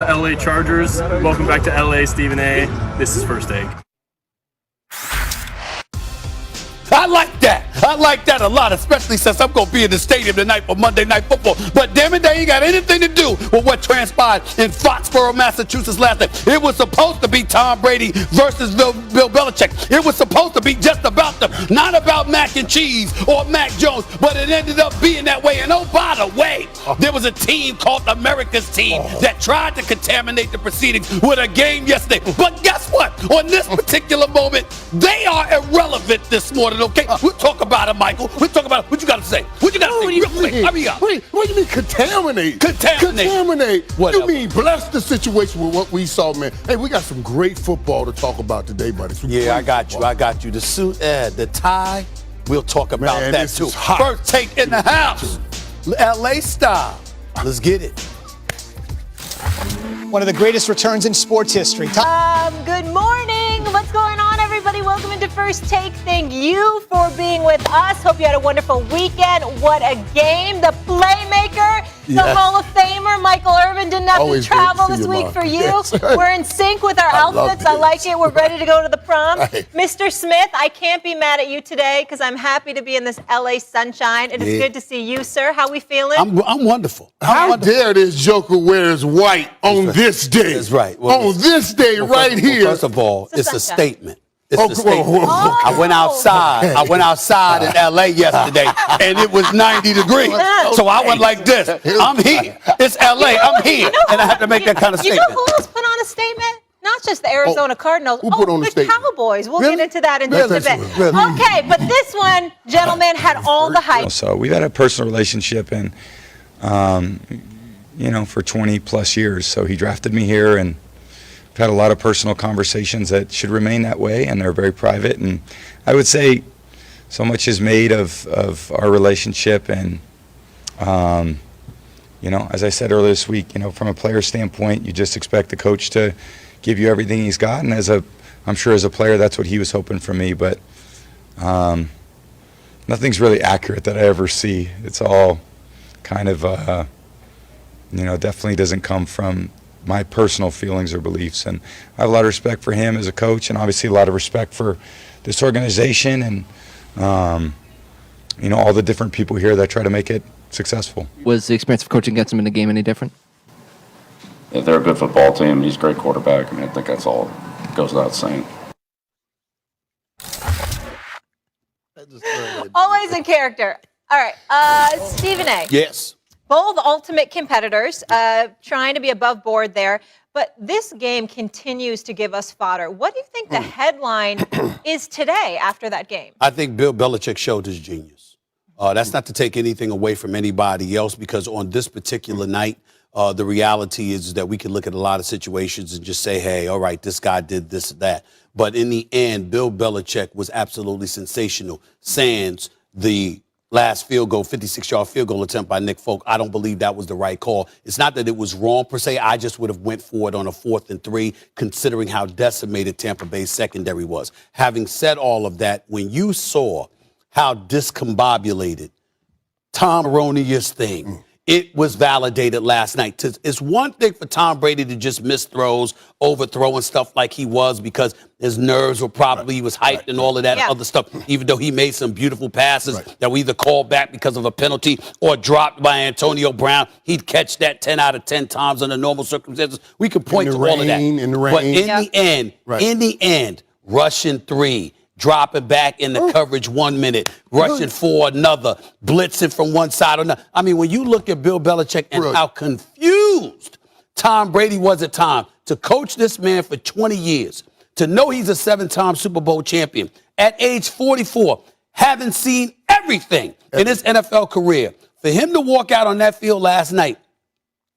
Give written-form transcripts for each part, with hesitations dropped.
LA Chargers. Welcome back to LA, Stephen A. This is First Take. I like that. I like that a lot, especially since I'm going to be in the stadium tonight for Monday Night Football. But damn it, they ain't got anything to do with what transpired in Foxborough, Massachusetts last night. It was supposed to be Tom Brady versus Bill Belichick. It was supposed to be just about them, not about mac and cheese or Mac Jones, but it ended up being that way. And oh, by the way, there was a team called America's Team that tried to contaminate the proceedings with a game yesterday. But guess what? On this particular moment, they are irrelevant this morning, okay? We'll talk about it, Michael. We'll talk about it. What you got to say? What you got to say real quick? Hurry up. What do you mean contaminate? Contaminate. You mean bless the situation with what we saw, man. Hey, we got some great football to talk about today, buddy. Yeah, I got you. I got you. The suit, the tie, we'll talk about that too. First Take in the house. LA style. Let's get it. One of the greatest returns in sports history. Good morning. What's going on, everybody? Welcome into First Take. Thank you for being with us. Hope you had a wonderful weekend. What a game. The playmaker, the Hall of Famer, Michael Irvin didn't have to travel this week for you. Yes. We're in sync with our outfits. I like it. We're ready to go to the prom. Right. Mr. Smith, I can't be mad at you today because I'm happy to be in this LA sunshine. It is good to see you, sir. How we feeling? I'm wonderful. How dare this joker wears white on this day? That's right. On this day right here. First of all, it's a statement. It's a statement. Oh. I went outside. I went outside in LA yesterday, and it was 90 degrees. So I went like this. I'm here. It's LA. I'm here. And I have to make that kind of statement. You know who else put on a statement? Not just the Arizona Cardinals. Who put on the a statement? Cowboys. We'll Really? get into that in just a bit. Really? Okay, but this one, gentlemen, had all the hype. So we've had a personal relationship, and for 20 plus years. So he drafted me here, and I've had a lot of personal conversations that should remain that way, and they're very private. And I would say so much is made of our relationship, and as I said earlier this week, from a player standpoint, you just expect the coach to give you everything he's got, and I'm sure as a player that's what he was hoping for me, but nothing's really accurate that I ever see. It's all kind of definitely doesn't come from my personal feelings or beliefs, and I have a lot of respect for him as a coach, and obviously a lot of respect for this organization and all the different people here that try to make it successful. Was the experience of coaching against him in the game any different? Yeah, they're a good football team. He's a great quarterback. I think that's all goes without saying. Always in character. All right, Stephen A. Yes. Both ultimate competitors, trying to be above board there. But this game continues to give us fodder. What do you think the headline is today after that game? I think Bill Belichick showed his genius. That's not to take anything away from anybody else, because on this particular night, the reality is that we can look at a lot of situations and just say, hey, all right, this guy did this or that. But in the end, Bill Belichick was absolutely sensational. Sans the last field goal, 56-yard field goal attempt by Nick Folk. I don't believe that was the right call. It's not that it was wrong per se. I just would have went for it on a 4th and 3, considering how decimated Tampa Bay's secondary was. Having said all of that, when you saw how discombobulated Tom Ronia's thing, it was validated last night. It's one thing for Tom Brady to just miss throws, overthrow and stuff like he was, because his nerves were probably, he was hyped and all of that other stuff, even though he made some beautiful passes that we either called back because of a penalty or dropped by Antonio Brown. He'd catch that 10 out of 10 times under normal circumstances. We could point to all of that. But in the end, rushing 3, dropping back in the coverage 1 minute, rushing for another, blitzing from one side or another. I mean, when you look at Bill Belichick and how confused Tom Brady was at times, to coach this man for 20 years, to know he's a 7-time Super Bowl champion, at age 44, having seen everything in his NFL career, for him to walk out on that field last night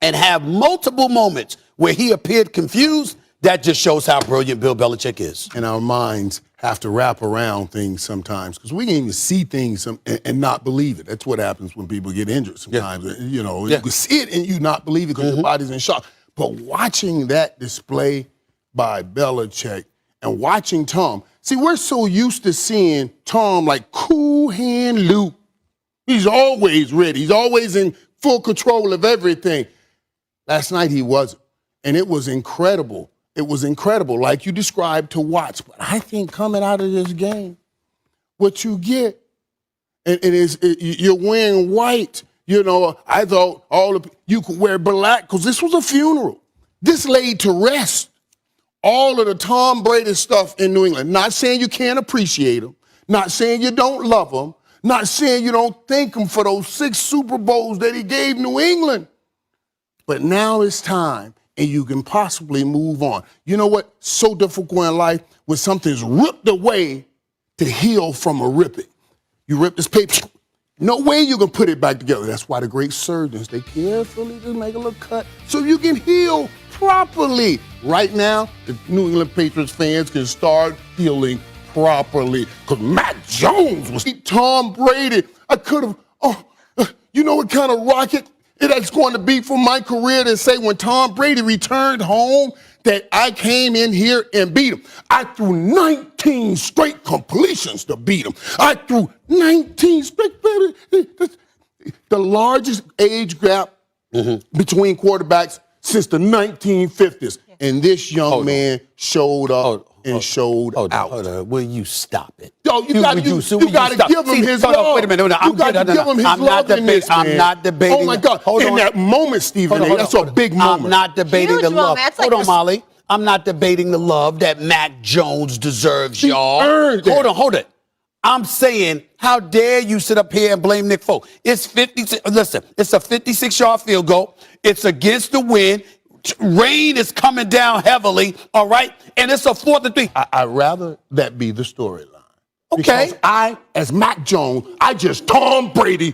and have multiple moments where he appeared confused, that just shows how brilliant Bill Belichick is. And our minds have to wrap around things sometimes, because we can even see things and not believe it. That's what happens when people get injured sometimes. You can see it and you not believe it because your body's in shock. But watching that display by Belichick and watching Tom, see, we're so used to seeing Tom like cool hand Luke. He's always ready. He's always in full control of everything. Last night he wasn't. and it was incredible. It was incredible, like you described, to watch. But I think coming out of this game, what you get, you're wearing white. You know, I thought you could wear black because this was a funeral. This laid to rest all of the Tom Brady stuff in New England. Not saying you can't appreciate him, not saying you don't love him, not saying you don't thank him for those 6 Super Bowls that he gave New England. But now it's time, and you can possibly move on. You know what? So difficult in life when something's ripped away to heal from a ripping. You rip this paper, no way you can put it back together. That's why the great surgeons, they carefully just make a little cut so you can heal properly. Right now, the New England Patriots fans can start healing properly because Mac Jones was Tom Brady. I could have, you know what kind of rocket it's going to be for my career to say when Tom Brady returned home that I came in here and beat him. I threw 19 straight completions to beat him. I threw 19 straight, baby. The largest age gap between quarterbacks since the 1950s. And this young man showed up and showed out. Hold on. Will you stop it? Yo, you got to give him his love. Wait a minute. You got to give him his love in this, man. I'm not debating. Oh, my God. In that moment, Stephen A., that's a big moment. I'm not debating the love. Hold on, Molly. I'm not debating the love that Mac Jones deserves, y'all. Hold it. I'm saying, how dare you sit up here and blame Nick Foles? It's 56. Listen, it's a 56-yard field goal. It's against the wind. Rain is coming down heavily, all right? And it's a 4th and 3. I'd rather that be the storyline. Okay. Because as Mac Jones, I just Tom Brady.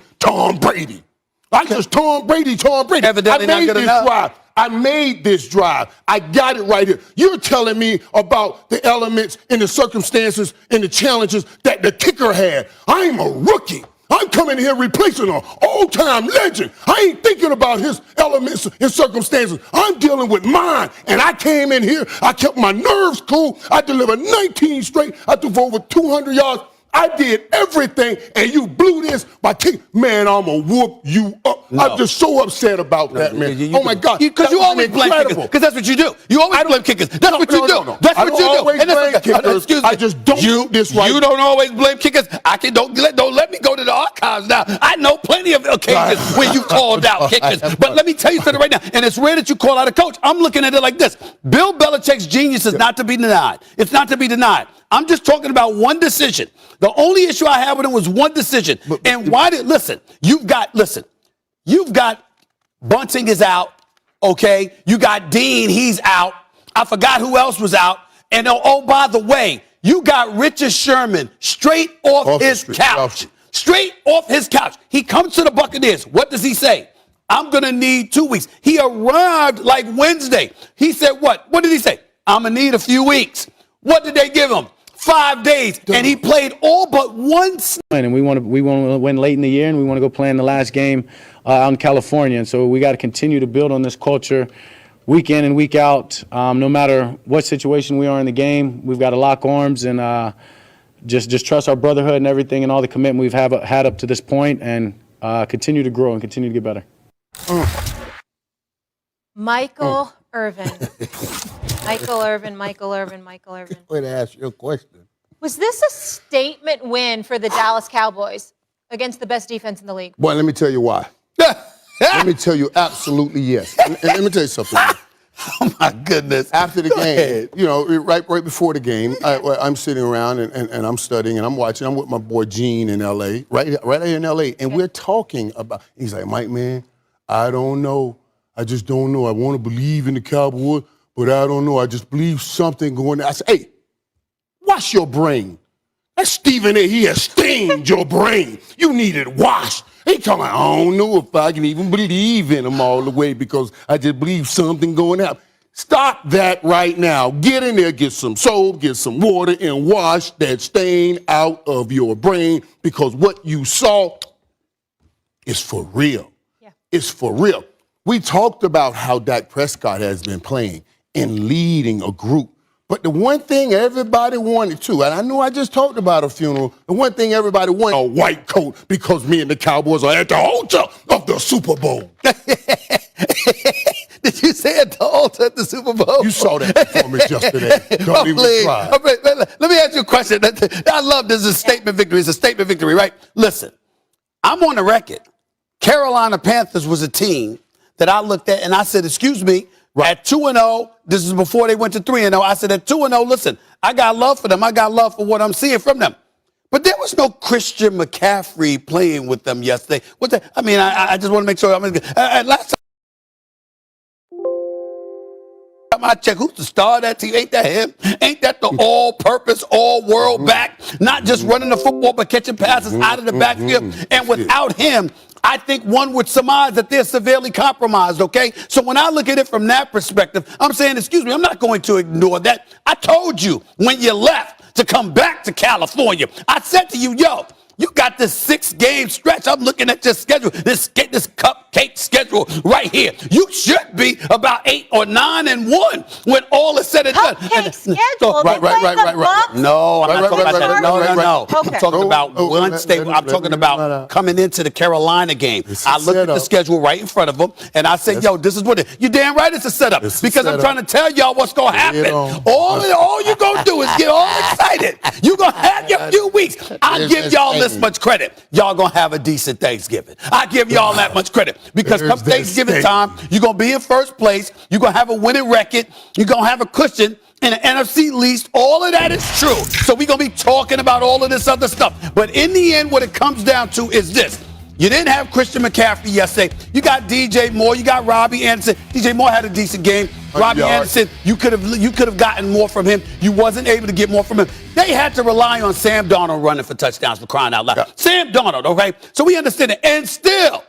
I just Tom Brady. Evidently not good enough. I made this drive. I got it right here. You're telling me about the elements and the circumstances and the challenges that the kicker had. I'm a rookie. I'm coming here replacing an all-time legend. I ain't thinking about his elements and circumstances. I'm dealing with mine. And I came in here. I kept my nerves cool. I delivered 19 straight. I threw for over 200 yards. I did everything, and you blew this by kicking. Man, I'm going to whoop you up. No. I'm just so upset about that, man. Oh, my God. Because you always blame kickers. Because that's what you do. You always blame kickers. That's what you do. No. That's what you do. Always blame kickers. Excuse me. I just don't do this right. You don't always blame kickers. Don't let me go to the archives now. I know plenty of occasions where you called out kickers. But let me tell you something right now. And it's rare that you call out a coach. I'm looking at it like this. Bill Belichick's genius is not to be denied. It's not to be denied. I'm just talking about one decision. The only issue I had with him was one decision. And why you've got Bunting is out, okay? You got Dean, he's out. I forgot who else was out. And oh, by the way, you got Richard Sherman straight off his couch. Straight off his couch. He comes to the Buccaneers. What does he say? I'm going to need 2 weeks. He arrived like Wednesday. He said what? What did he say? I'm going to need a few weeks. What did they give him? 5 days, and he played all but one snap. And we want to win late in the year, and we want to go play in the last game out in California. And so we got to continue to build on this culture week in and week out. No matter what situation we are in the game, we've got to lock arms and just trust our brotherhood and everything and all the commitment we've had up to this point, and continue to grow and continue to get better. Michael Irvin. Michael Irvin. Wait to ask you a question. Was this a statement win for the Dallas Cowboys against the best defense in the league? Boy, let me tell you why. Let me tell you absolutely yes. And let me tell you something. Oh, my goodness. After the game, you know, right before the game, I'm sitting around and I'm studying and I'm watching. I'm with my boy Gene in L.A., right here in L.A., and we're talking about, he's like, Mike, man, I don't know. I just don't know. I want to believe in the Cowboys, but I don't know. I just believe something going on. I said, hey, wash your brain. That's Stephen A. He has stained your brain. You need it washed. He talking, I don't know if I can even believe in him all the way because I just believe something going on. Stop that right now. Get in there, get some soap, get some water, and wash that stain out of your brain because what you saw is for real. Yeah. It's for real. We talked about how Dak Prescott has been playing and leading a group. But the one thing everybody wanted to, and I know I just talked about a funeral, the one thing everybody wanted, a white coat, because me and the Cowboys are at the altar of the Super Bowl. Did you say it to Alta at the Super Bowl? You saw that performance yesterday. Don't even try. Let me ask you a question. I love this. Is a statement victory. It's a statement victory, right? Listen, I'm on the record. Carolina Panthers was a team that I looked at and I said, excuse me, at 2-0, this is before they went to 3-0. I said, at 2-0, listen, I got love for them. I got love for what I'm seeing from them. But there was no Christian McCaffrey playing with them yesterday. I just want to make sure. Last time I check, who's the star of that team? Ain't that him? Ain't that the all-purpose, all-world back? Not just running the football, but catching passes out of the backfield. And without him, I think one would surmise that they're severely compromised, okay? So when I look at it from that perspective, I'm saying, excuse me, I'm not going to ignore that. I told you when you left to come back to California, I said to you, yo, you got this 6-game stretch. I'm looking at your schedule, this cupcake schedule right here. You should be about 8 or 9-1 when all is said and done. Cupcake schedule? Right. No, I'm not talking about that. No. Okay. I'm talking about one state. I'm talking about coming into the Carolina game. I looked at the schedule right in front of them, and I said, yo, this is what it is. You're damn right it's a setup. Because I'm trying to tell y'all what's going to happen. All you're going to do is get all excited. You're going to have your few weeks. I'll give y'all this much credit. Y'all going to have a decent Thanksgiving. I give y'all that much credit. Because come Thanksgiving time, you're going to be in first place. You're going to have a winning record. You're going to have a cushion in the NFC least. All of that is true. So we're going to be talking about all of this other stuff. But in the end, what it comes down to is this. You didn't have Christian McCaffrey yesterday. You got DJ Moore. You got Robbie Anderson. DJ Moore had a decent game. Robbie Anderson, you could have gotten more from him. You wasn't able to get more from him. They had to rely on Sam Darnold running for touchdowns, for crying out loud. Yeah. Sam Darnold, okay? So we understand it. And still,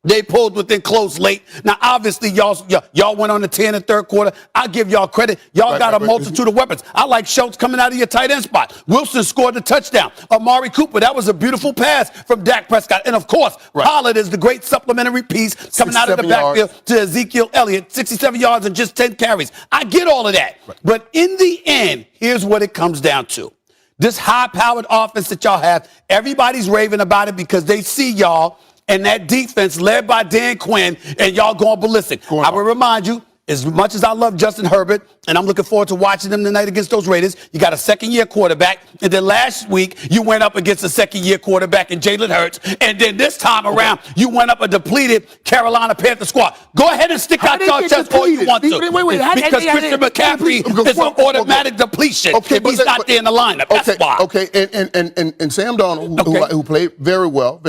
they pulled within close late. Now, obviously, y'all went on the 10 in the third quarter. I give y'all credit. Y'all got a multitude of weapons. I like Schultz coming out of your tight end spot. Wilson scored the touchdown. Amari Cooper, that was a beautiful pass from Dak Prescott. And, of course, Pollard is the great supplementary piece coming out of the backfield to Ezekiel Elliott, 67 yards and just 10 carries. I get all of that. Right. But in the end, here's what it comes down to. This high-powered offense that y'all have, everybody's raving about it because they see y'all and that defense led by Dan Quinn, and y'all going ballistic. I will remind you, as much as I love Justin Herbert, and I'm looking forward to watching him tonight against those Raiders, you got a second-year quarterback, and then last week you went up against a second-year quarterback in Jalen Hurts, and then this time around you went up a depleted Carolina Panther squad. Go ahead and stick out your chest all you want to. Wait, because Christian McCaffrey is an automatic depletion if he's not there in the lineup. That's why. Okay, and Sam Darnold, who played very well,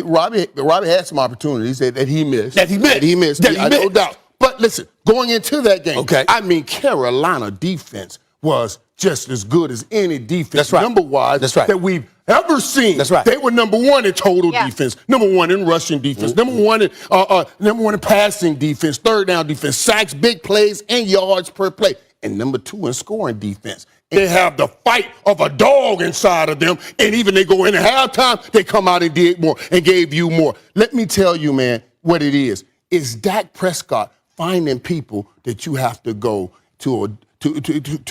Robbie had some opportunities that he missed. No doubt. But listen, going into that game, Carolina defense was just as good as any defense number-wise that we've ever seen. That's right. They were number one in total defense, number one in rushing defense, number one in passing defense, third down defense, sacks, big plays, and yards per play, and number two in scoring defense. They have the fight of a dog inside of them, and even they go into halftime, they come out and did more and gave you more. Let me tell you, man, what it is. It's Dak Prescott finding people that you have to go to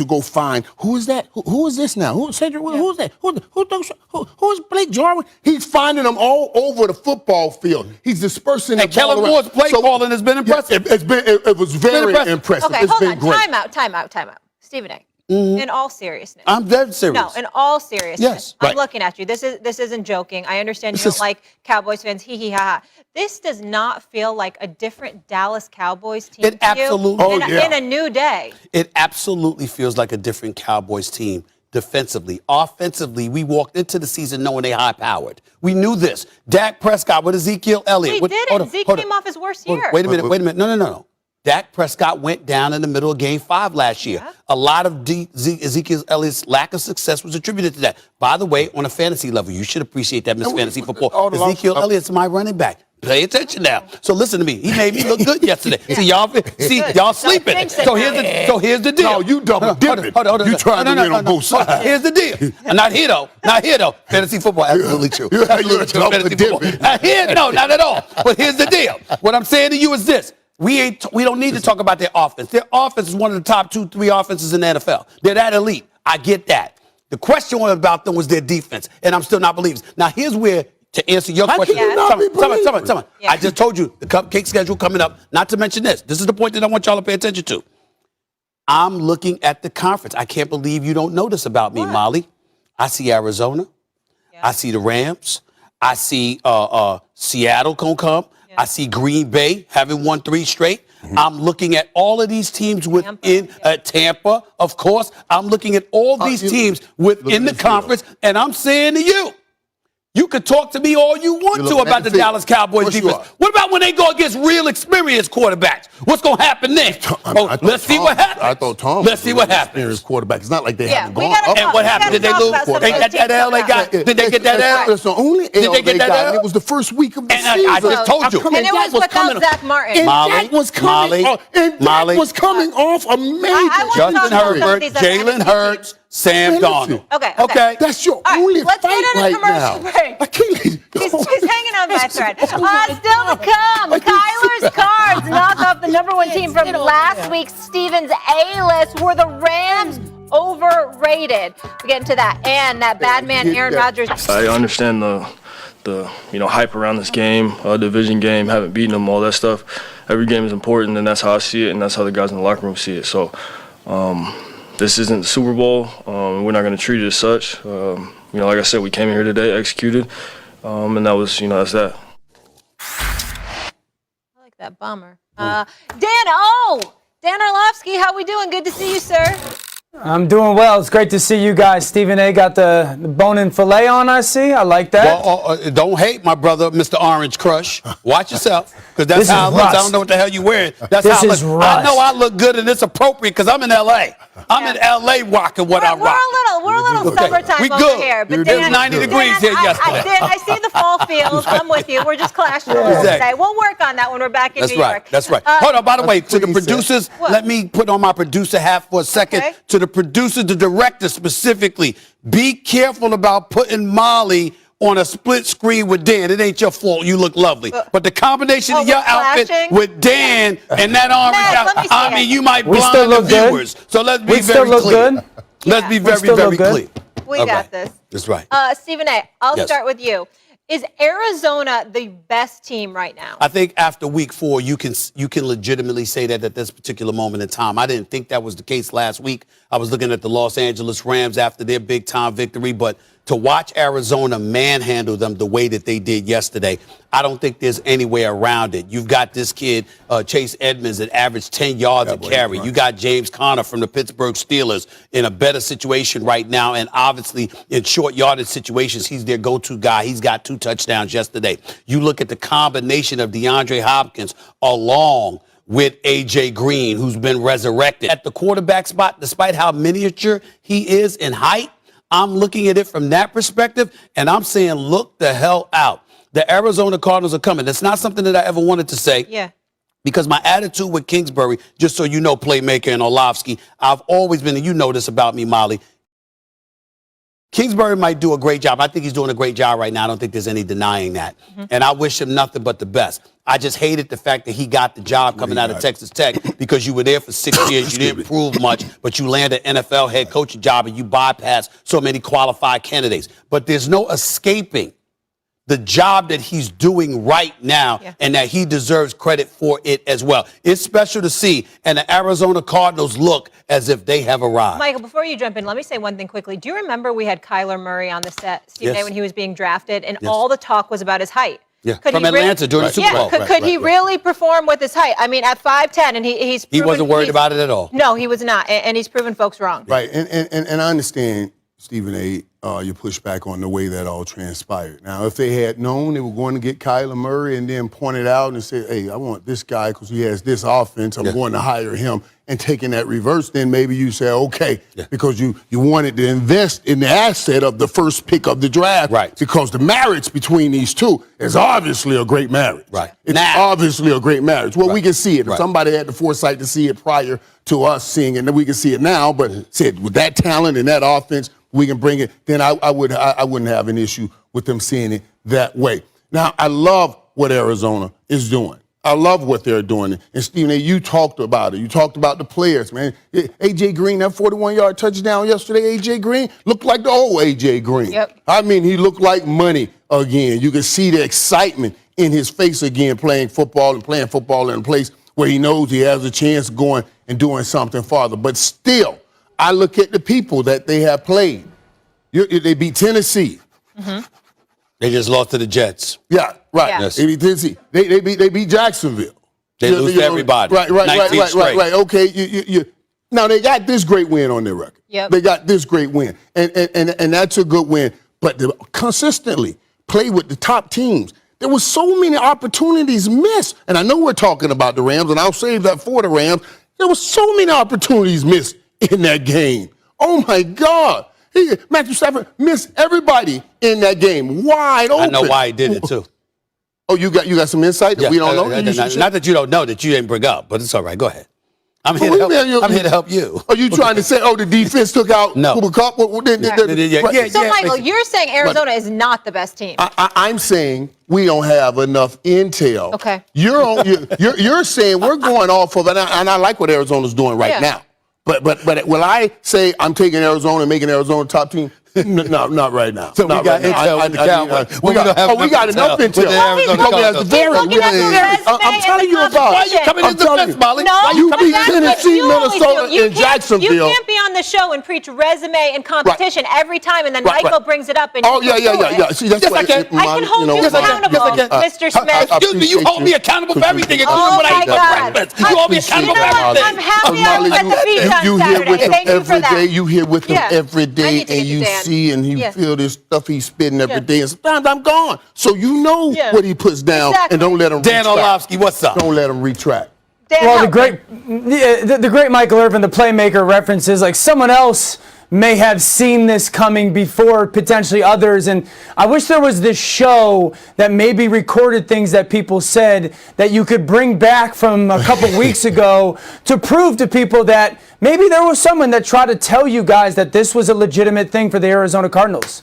go find. Who is that? Who is this now? Who is Cedric? Who is that? Who is Blake Jarwin? He's finding them all over the football field. He's dispersing them. And Kellen Moore's play calling has been impressive. It was very impressive. Okay, hold on. Time out. Stephen A. Mm-hmm. In all seriousness. I'm dead serious. No, in all seriousness. Yes. I'm looking at you. This isn't joking. I understand you don't like Cowboys fans. Hee hee ha ha. This does not feel like a different Dallas Cowboys team. It absolutely in a new day. It absolutely feels like a different Cowboys team defensively. Offensively, we walked into the season knowing they high-powered. We knew this. Dak Prescott with Ezekiel Elliott. We didn't. Zeke came off his worst year. Wait a minute. No. Dak Prescott went down in the middle of Game 5 last year. Yeah. A lot of Ezekiel Elliott's lack of success was attributed to that. By the way, on a fantasy level, you should appreciate that, Miss Fantasy Football. Ezekiel Elliott's my running back. Pay attention now. So listen to me. He made me look good yesterday. Y'all sleeping. So here's the deal. No, you double dipping. Hold on. You trying to win on both sides. Here's the deal. Not here though. Fantasy football, absolutely true. Absolutely true. Fantasy football. No, not at all. But here's the deal. What I'm saying to you is this. We don't need to talk about their offense. Their offense is one of the top 2-3 offenses in the NFL. They're that elite. I get that. The question about them was their defense, and I'm still not believing. Now, here's where to answer your question. can you not be believing? Tell me. Yeah. I just told you the cupcake schedule coming up. Not to mention this. This is the point that I want y'all to pay attention to. I'm looking at the conference. I can't believe you don't know this about me, Molly. I see Arizona. Yeah. I see the Rams. I see Seattle gonna come. I see Green Bay having won 3 straight. I'm looking at all of these teams within Tampa, of course. I'm looking at all these teams within the conference, and I'm saying to you, you could talk to me all you want to about the Dallas Cowboys defense. What about when they go against real experienced quarterbacks? What's going to happen next? Let's see what happens. I thought Tom Let's see what happens. Experienced quarterback. It's not like they haven't gone up. And what happened? Did they lose? They got that L they got? Did they get that L? That's the only L they got, and it was the first week of the season. I just told you. And it was without Zach Martin. That was coming off a major. Justin Herbert, Jalen Hurts, Sam Darnold. Okay. That's your All right, only let's fight get in a right commercial now. break. I can't. He's hanging on by a thread. Still to come, Kyler's Cards knock off the #1 team from last week's Stevens A-list. Were the Rams overrated? We get into that. And that bad man Aaron Rodgers. I understand the hype around this game, division game, haven't beaten them, all that stuff. Every game is important, and that's how I see it, and that's how the guys in the locker room see it. So this isn't the Super Bowl. We're not going to treat it as such. Like I said, we came here today, executed, and that was, that's that. I like that bummer. Dan Orlovsky, how we doing? Good to see you, sir. I'm doing well. It's great to see you guys. Stephen A. got the bone and filet on, I see. I like that. Well, don't hate my brother, Mr. Orange Crush. Watch yourself, because that's how it looks. I don't know what the hell you're wearing. That's how it looks. I know I look good, and it's appropriate, because I'm in L.A. I'm in L.A. rocking what I rock. We're a little summertime we over good. here. But it was 90 degrees here yesterday. I see the fall feels. I'm with you. We're just clashing a little today. We'll work on that when we're back in New York. That's right. Hold on, by the way, to the producers, let me put on my producer hat for a second. Okay. To the producer, the director specifically, be careful about putting Molly on a split screen with Dan. It ain't your fault. You look lovely. But the combination of your outfit with Dan and that orange outfit, you might blind the viewers. So let's be very clear. Let's be very, very clear. We got this. That's right. Stephen A., I'll start with you. Is Arizona the best team right now? I think after week 4, you can legitimately say that at this particular moment in time. I didn't think that was the case last week. I was looking at the Los Angeles Rams after their big-time victory, but to watch Arizona manhandle them the way that they did yesterday, I don't think there's any way around it. You've got this kid, Chase Edmonds, that averaged 10 yards a carry. You got James Conner from the Pittsburgh Steelers in a better situation right now, and obviously in short yardage situations, he's their go-to guy. He's got 2 touchdowns yesterday. You look at the combination of DeAndre Hopkins along with A.J. Green, who's been resurrected at the quarterback spot, despite how miniature he is in height. I'm looking at it from that perspective, and I'm saying, look the hell out. The Arizona Cardinals are coming. That's not something that I ever wanted to say. Yeah. Because my attitude with Kingsbury, just so you know, Playmaker and Orlovsky, I've always been, and you know this about me, Molly, Kingsbury might do a great job. I think he's doing a great job right now. I don't think there's any denying that. And I wish him nothing but the best. I just hated the fact that he got the job coming out of Texas Tech because you were there for 6 years. You didn't prove much, but you landed an NFL head coaching job and you bypassed so many qualified candidates. But there's no escaping the job that he's doing right now and that he deserves credit for it as well. It's special to see, and the Arizona Cardinals look as if they have arrived. Michael, before you jump in, let me say one thing quickly. Do you remember we had Kyler Murray on the set, Stephen A., when he was being drafted, and all the talk was about his height? From Atlanta during the Super Bowl. Could he really perform with his height? I mean, at 5'10", and he's proven, he wasn't worried about it at all. No, he was not, and he's proven folks wrong. Right, and I understand, Stephen A., your pushback on the way that all transpired. Now, if they had known they were going to get Kyler Murray and then pointed out and said, hey, I want this guy because he has this offense, I'm going to hire him, and taking that reverse, then maybe you say, okay, because you wanted to invest in the asset of the first pick of the draft. Right. Because the marriage between these two is obviously a great marriage. Right. It's obviously a great marriage. Well, we can see it. If somebody had the foresight to see it prior to us seeing it, then we can see it now, but said with that talent and that offense, we can bring it, then I wouldn't have an issue with them seeing it that way. Now, I love what Arizona is doing. I love what they're doing. And Stephen A., you talked about it. You talked about the players, man. A.J. Green, that 41-yard touchdown yesterday, A.J. Green looked like the old A.J. Green. Yep. I mean, he looked like money again. You could see the excitement in his face again, playing football in a place where he knows he has a chance of going and doing something farther. But still, I look at the people that they have played. They beat Tennessee. Mm-hmm. They just lost to the Jets. Yeah, right. Yeah. Yes. They beat Tennessee. They beat Jacksonville. They lose to everybody. Right. Okay, now they got this great win on their record. Yep. They got this great win, and that's a good win. But to consistently play with the top teams. There were so many opportunities missed, and I know we're talking about the Rams, and I'll save that for the Rams. There were so many opportunities missed in that game. Oh my God! Matthew Stafford missed everybody in that game, wide open. I know why he did it too. Oh, you got some insight that we don't know? Not that you don't know, that you didn't bring up, but it's all right. Go ahead. I'm here to help you. Are you trying to say, the defense took out Cooper Kupp? So, Michael, you're saying Arizona is not the best team. I'm saying we don't have enough intel. Okay. You're saying we're going off of, and I like what Arizona's doing right now. But will I say I'm taking Arizona and making Arizona top team? No, not right now. So we got intel with the Cowboys. We got enough intel. I'm telling you about. Why are you coming in defense, Molly? No, you beat Tennessee, Minnesota, and Jacksonville. You can't be on the show and preach resume and competition every time, and then Michael brings it up. And yeah. See, that's I can hold you accountable, Mr. Smith. Excuse me, you hold me accountable for everything, including what I eat for breakfast. You hold me accountable for everything. I'm happy I was at the beach on Saturday. Thank you for that. You hear with him every day, and you see and you feel this stuff he's spitting every day. And sometimes I'm gone. So you know what he puts down, and don't let him Dan Orlovsky, what's up? Don't let him retract. Well, the great Michael Irvin, the playmaker, references like someone else may have seen this coming before potentially others, and I wish there was this show that maybe recorded things that people said that you could bring back from a couple weeks ago to prove to people that maybe there was someone that tried to tell you guys that this was a legitimate thing for the Arizona Cardinals.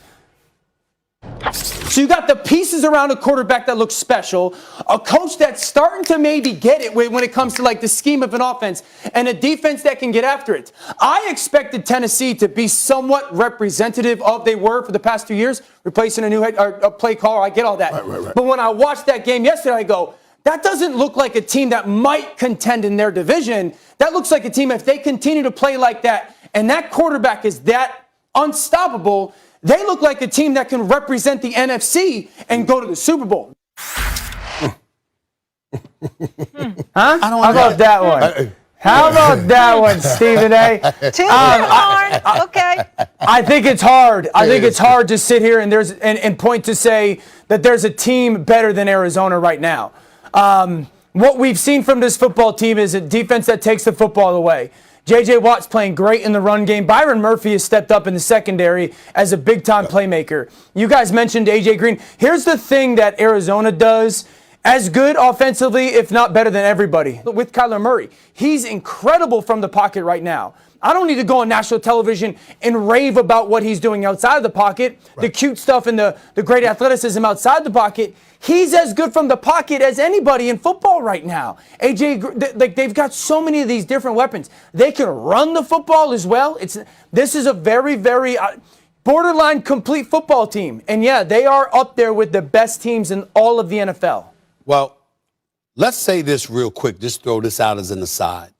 So you got the pieces around a quarterback that looks special, a coach that's starting to maybe get it when it comes to like the scheme of an offense, and a defense that can get after it. I expected Tennessee to be somewhat representative of they were for the past 2 years, replacing a new play caller. I get all that. Right. But when I watched that game yesterday, I go, that doesn't look like a team that might contend in their division. That looks like a team, if they continue to play like that, and that quarterback is that unstoppable, they look like a team that can represent the NFC and go to the Super Bowl. Huh? How about that one? How about that one, Stephen A? Okay. I think it's hard. I think it's hard to sit here and point to say that there's a team better than Arizona right now. What we've seen from this football team is a defense that takes the football away. J.J. Watt's playing great in the run game. Byron Murphy has stepped up in the secondary as a big-time playmaker. You guys mentioned A.J. Green. Here's the thing that Arizona does as good offensively, if not better than everybody, with Kyler Murray. He's incredible from the pocket right now. I don't need to go on national television and rave about what he's doing outside of the pocket, the cute stuff and the great athleticism outside the pocket. He's as good from the pocket as anybody in football right now. They've got so many of these different weapons. They can run the football as well. This is a very, very borderline complete football team. And yeah, they are up there with the best teams in all of the NFL. Well, let's say this real quick. Just throw this out as an aside.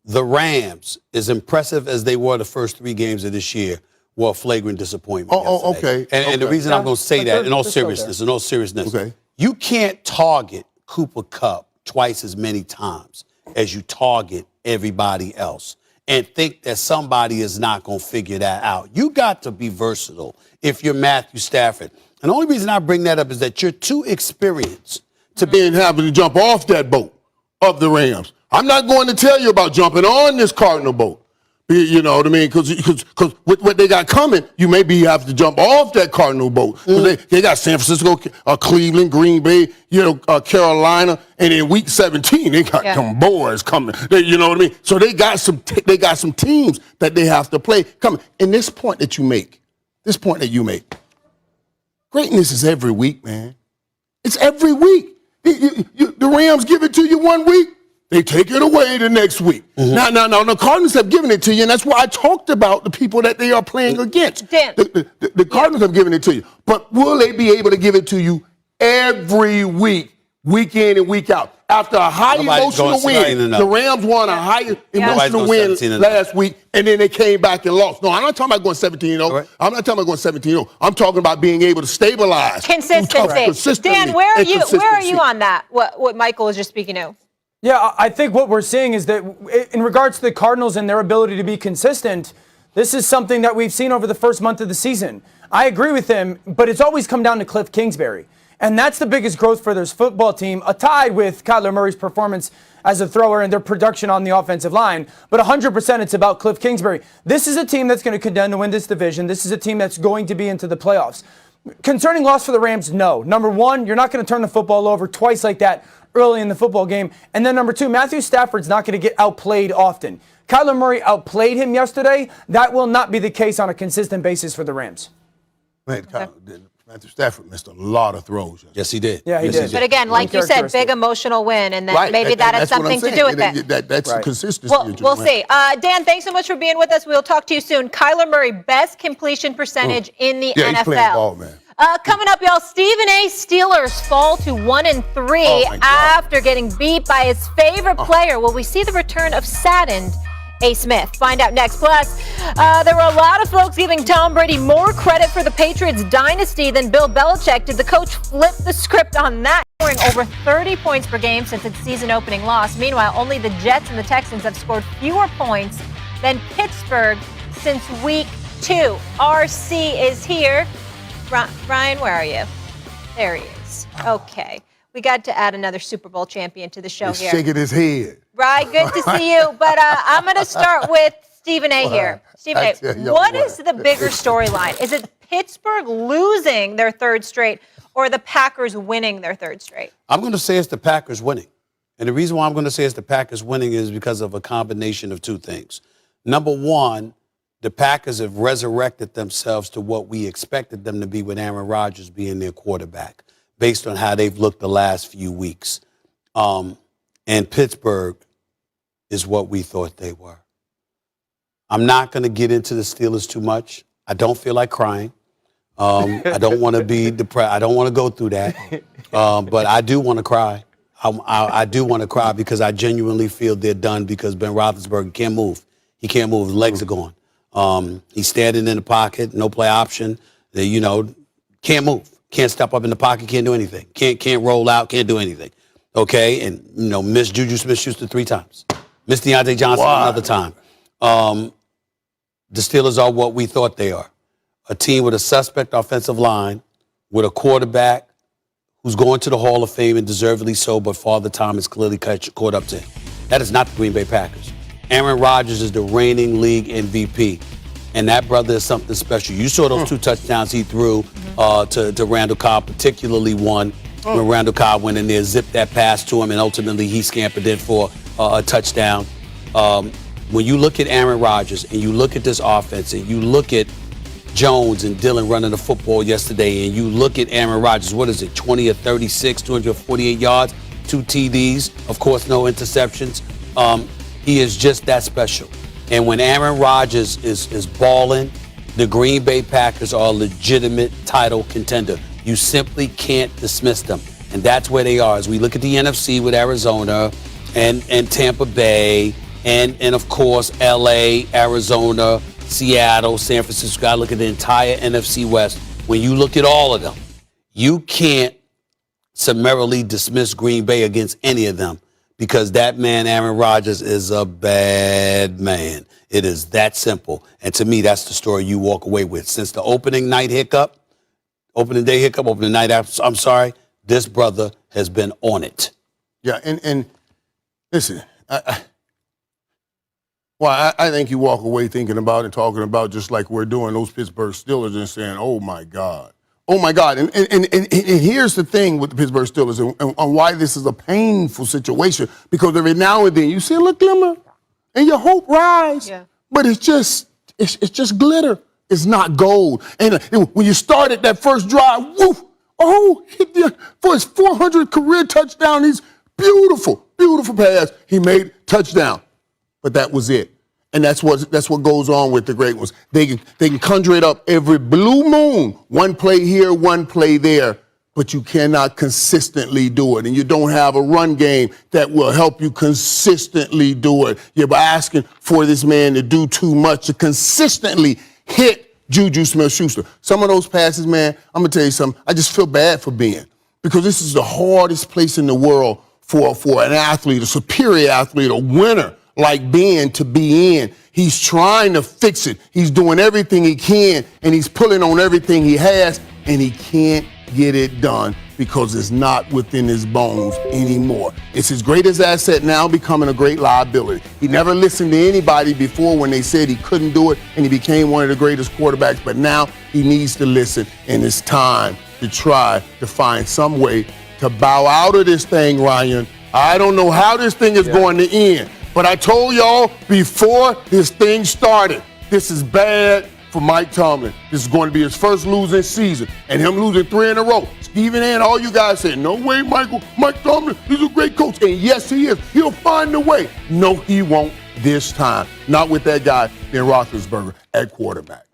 The Rams, as impressive as they were the first 3 games of this year, were a flagrant disappointment. Okay. And the reason I'm going to say that, in all seriousness, you can't target Cooper Kupp twice as many times as you target everybody else and think that somebody is not going to figure that out. You got to be versatile if you're Matthew Stafford. And the only reason I bring that up is that you're too experienced to be having to jump off that boat of the Rams. I'm not going to tell you about jumping on this Cardinal boat. You know what I mean? Because with what they got coming, you maybe have to jump off that Cardinal boat. They got San Francisco, Cleveland, Green Bay, Carolina, and in week 17 they got some boys coming. You know what I mean? So they got some teams that they have to play coming. And this point that you make, greatness is every week, man. It's every week. The Rams give it to you one week, they take it away the next week. Now, the Cardinals have given it to you, and that's why I talked about the people that they are playing against. Dan. The Cardinals have given it to you. But will they be able to give it to you every week, week in and week out? After a high emotional win, the Rams won a high emotional win last week, and then they came back and lost. No, I'm not talking about going 17-0. Right. I'm not talking about going 17-0. I'm talking about being able to stabilize. Consistency. Dan, where are you on that, what Michael was just speaking of? Yeah, I think what we're seeing is that in regards to the Cardinals and their ability to be consistent, this is something that we've seen over the first month of the season. I agree with him, but it's always come down to Cliff Kingsbury. And that's the biggest growth for this football team, tied with Kyler Murray's performance as a thrower and their production on the offensive line. But 100% it's about Cliff Kingsbury. This is a team that's going to contend to win this division. This is a team that's going to be into the playoffs. Concerning loss for the Rams, no. Number one, you're not going to turn the football over twice like that early in the football game. And then number two, Matthew Stafford's not going to get outplayed often. Kyler Murray outplayed him yesterday. That will not be the case on a consistent basis for the Rams. Man, Matthew Stafford missed a lot of throws. Yes, he did. Yeah, he did. But again, like you said, big emotional win, and then maybe that has something to do with it. That's consistency. We'll see. Dan, thanks so much for being with us. We'll talk to you soon. Kyler Murray, best completion percentage in the NFL. He's playing ball, man. Coming up, y'all, Stephen A. Steelers fall to 1-3 after getting beat by his favorite player. Will we see the return of saddened A. Smith? Find out next. Plus, there were a lot of folks giving Tom Brady more credit for the Patriots' dynasty than Bill Belichick. Did the coach flip the script on that? Scoring over 30 points per game since its season-opening loss. Meanwhile, only the Jets and the Texans have scored fewer points than Pittsburgh since Week 2. RC is here. Ryan, where are you? There he is. Okay. We got to add another Super Bowl champion to the show He's here. shaking his head. Right, good to see you. But I'm going to start with Stephen A. here. Stephen A., what is the bigger storyline? Is it Pittsburgh losing their third straight or the Packers winning their third straight? I'm going to say it's the Packers winning. And the reason why I'm going to say it's the Packers winning is because of a combination of two things. Number one, the Packers have resurrected themselves to what we expected them to be with Aaron Rodgers being their quarterback, based on how they've looked the last few weeks. And Pittsburgh is what we thought they were. I'm not going to get into the Steelers too much. I don't feel like crying. I don't want to be depressed. I don't want to go through that. But I do want to cry. I do want to cry because I genuinely feel they're done because Ben Roethlisberger can't move. He can't move. His legs are gone. He's standing in the pocket, no play option. Can't move. Can't step up in the pocket, can't do anything. Can't roll out, can't do anything. Okay? And, missed Juju Smith-Schuster 3 times. Missed Deontay Johnson another time. The Steelers are what we thought they are. A team with a suspect offensive line, with a quarterback who's going to the Hall of Fame and deservedly so, but Father Time is clearly caught up to him. That is not the Green Bay Packers. Aaron Rodgers is the reigning league MVP. And that brother is something special. You saw those 2 touchdowns he threw to Randall Cobb, particularly one when Randall Cobb went in there, zipped that pass to him, and ultimately he scampered in for a touchdown. When you look at Aaron Rodgers and you look at this offense and you look at Jones and Dillon running the football yesterday and you look at Aaron Rodgers, 20 of 36, 248 yards, 2 TDs, of course no interceptions. He is just that special. And when Aaron Rodgers is balling, the Green Bay Packers are a legitimate title contender. You simply can't dismiss them. And that's where they are. As we look at the NFC with Arizona and Tampa Bay and of course, LA, Arizona, Seattle, San Francisco, got to look at the entire NFC West. When you look at all of them, you can't summarily dismiss Green Bay against any of them. Because that man, Aaron Rodgers, is a bad man. It is that simple. And to me, that's the story you walk away with. Since the opening night hiccup, opening day hiccup, opening night after, I'm sorry, this brother has been on it. Yeah, and listen, I think you walk away thinking about and talking about just like we're doing those Pittsburgh Steelers and saying, oh, my God. Oh, my God. And here's the thing with the Pittsburgh Steelers and why this is a painful situation. Because every now and then you see a little glimmer and your hope rise. Yeah. But it's just glitter. It's not gold. And when you started that first drive, woof, for his 400th career touchdown, he's beautiful pass. He made touchdown. But that was it. And that's what goes on with the great ones. They can conjure it up every blue moon. One play here, one play there. But you cannot consistently do it. And you don't have a run game that will help you consistently do it. You're asking for this man to do too much to consistently hit Juju Smith-Schuster. Some of those passes, man, I'm going to tell you something. I just feel bad for Ben because this is the hardest place in the world for an athlete, a superior athlete, a winner like Ben to be in. He's trying to fix it. He's doing everything he can, and he's pulling on everything he has, and he can't get it done because it's not within his bones anymore. It's his greatest asset now becoming a great liability. He never listened to anybody before when they said he couldn't do it, and he became one of the greatest quarterbacks, but now he needs to listen, and it's time to try to find some way to bow out of this thing, Ryan. I don't know how this thing is going to end, but I told y'all before this thing started, this is bad for Mike Tomlin. This is going to be his first losing season, and him losing 3 in a row. Stephen A. and all you guys said, no way, Mike Tomlin, he's a great coach. And yes, he is. He'll find a way. No, he won't this time. Not with that guy, Ben Roethlisberger, at quarterback.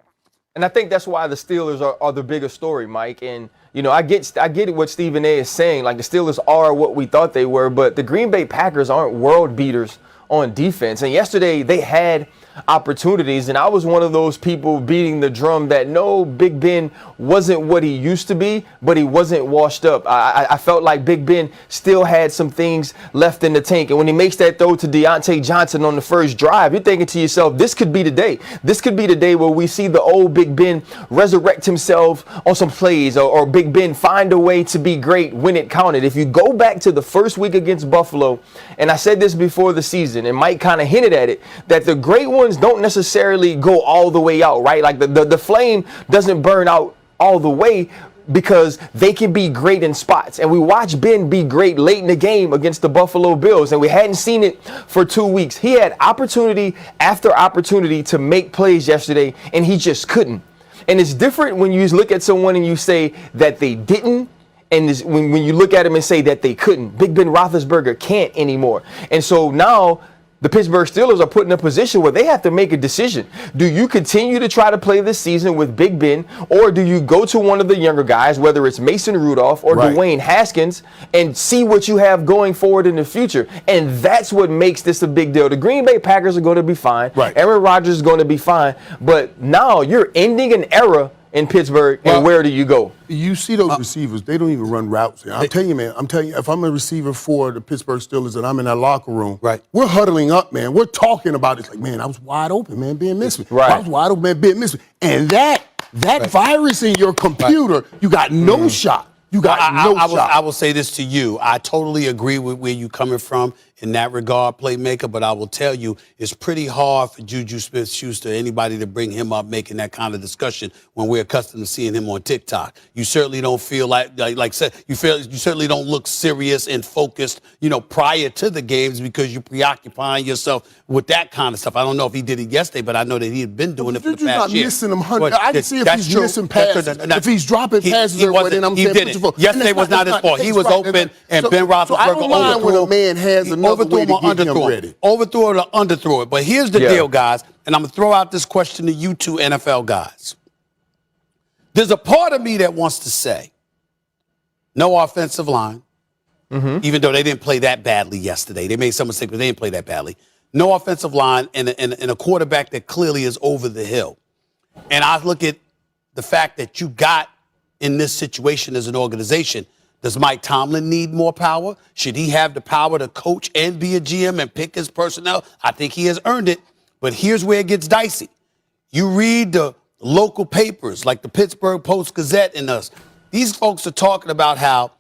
And I think that's why the Steelers are the bigger story, Mike. And, you know, I get what Stephen A. is saying. Like, the Steelers are what we thought they were, but the Green Bay Packers aren't world beaters on defense. And yesterday they had opportunities, and I was one of those people beating the drum that no, Big Ben wasn't what he used to be, but he wasn't washed up. I felt like Big Ben still had some things left in the tank, and when he makes that throw to Deontay Johnson on the first drive, you're thinking to yourself, this could be the day. This could be the day where we see the old Big Ben resurrect himself on some plays, or Big Ben find a way to be great when it counted. If you go back to the first week against Buffalo, and I said this before the season, and Mike kind of hinted at it, that the great ones don't necessarily go all the way out, right? Like the flame doesn't burn out all the way because they can be great in spots. And we watched Ben be great late in the game against the Buffalo Bills, and we hadn't seen it for 2 weeks. He had opportunity after opportunity to make plays yesterday, and he just couldn't. And it's different when you look at someone and you say that they didn't, and when you look at him and say that they couldn't. Big Ben Roethlisberger can't anymore. And so now the Pittsburgh Steelers are put in a position where they have to make a decision. Do you continue to try to play this season with Big Ben, or do you go to one of the younger guys, whether it's Mason Rudolph or Dwayne Haskins, and see what you have going forward in the future? And that's what makes this a big deal. The Green Bay Packers are going to be fine. Aaron Rodgers is going to be fine. But now you're ending an era in Pittsburgh, and where do you go? You see those receivers, they don't even run routes. I'm telling you, man, if I'm a receiver for the Pittsburgh Steelers and I'm in that locker room, we're huddling up, man. We're talking about it. It's like, man, I was wide open, man. Ben missed me. I was wide open, man. Ben missed me. And that virus in your computer, you got no shot. You got no shot. I will say this to you. I totally agree with where you're coming from in that regard, playmaker, but I will tell you it's pretty hard for Juju Smith-Schuster, anybody to bring him up making that kind of discussion when we're accustomed to seeing him on TikTok. You certainly don't feel like you certainly don't look serious and focused, prior to the games because you're preoccupying yourself with that kind of stuff. I don't know if he did it yesterday, but I know that he had been doing it for the past year. Missing him, I can see if he's missing passes. If he's dropping passes, then I'm saying put your foot. Yesterday was not his fault. He was open, and Ben Roethlisberger overthrew him. A man has another way to get him ready. Overthrew it or underthrew it. But here's the deal, guys, and I'm going to throw out this question to you two NFL guys. There's a part of me that wants to say, no offensive line, even though they didn't play that badly yesterday. They made some mistakes, but they didn't play that badly. No offensive line and a quarterback that clearly is over the hill. And I look at the fact that you got in this situation as an organization. Does Mike Tomlin need more power? Should he have the power to coach and be a GM and pick his personnel? I think he has earned it. But here's where it gets dicey. You read the local papers like the Pittsburgh Post-Gazette and us. These folks are talking about how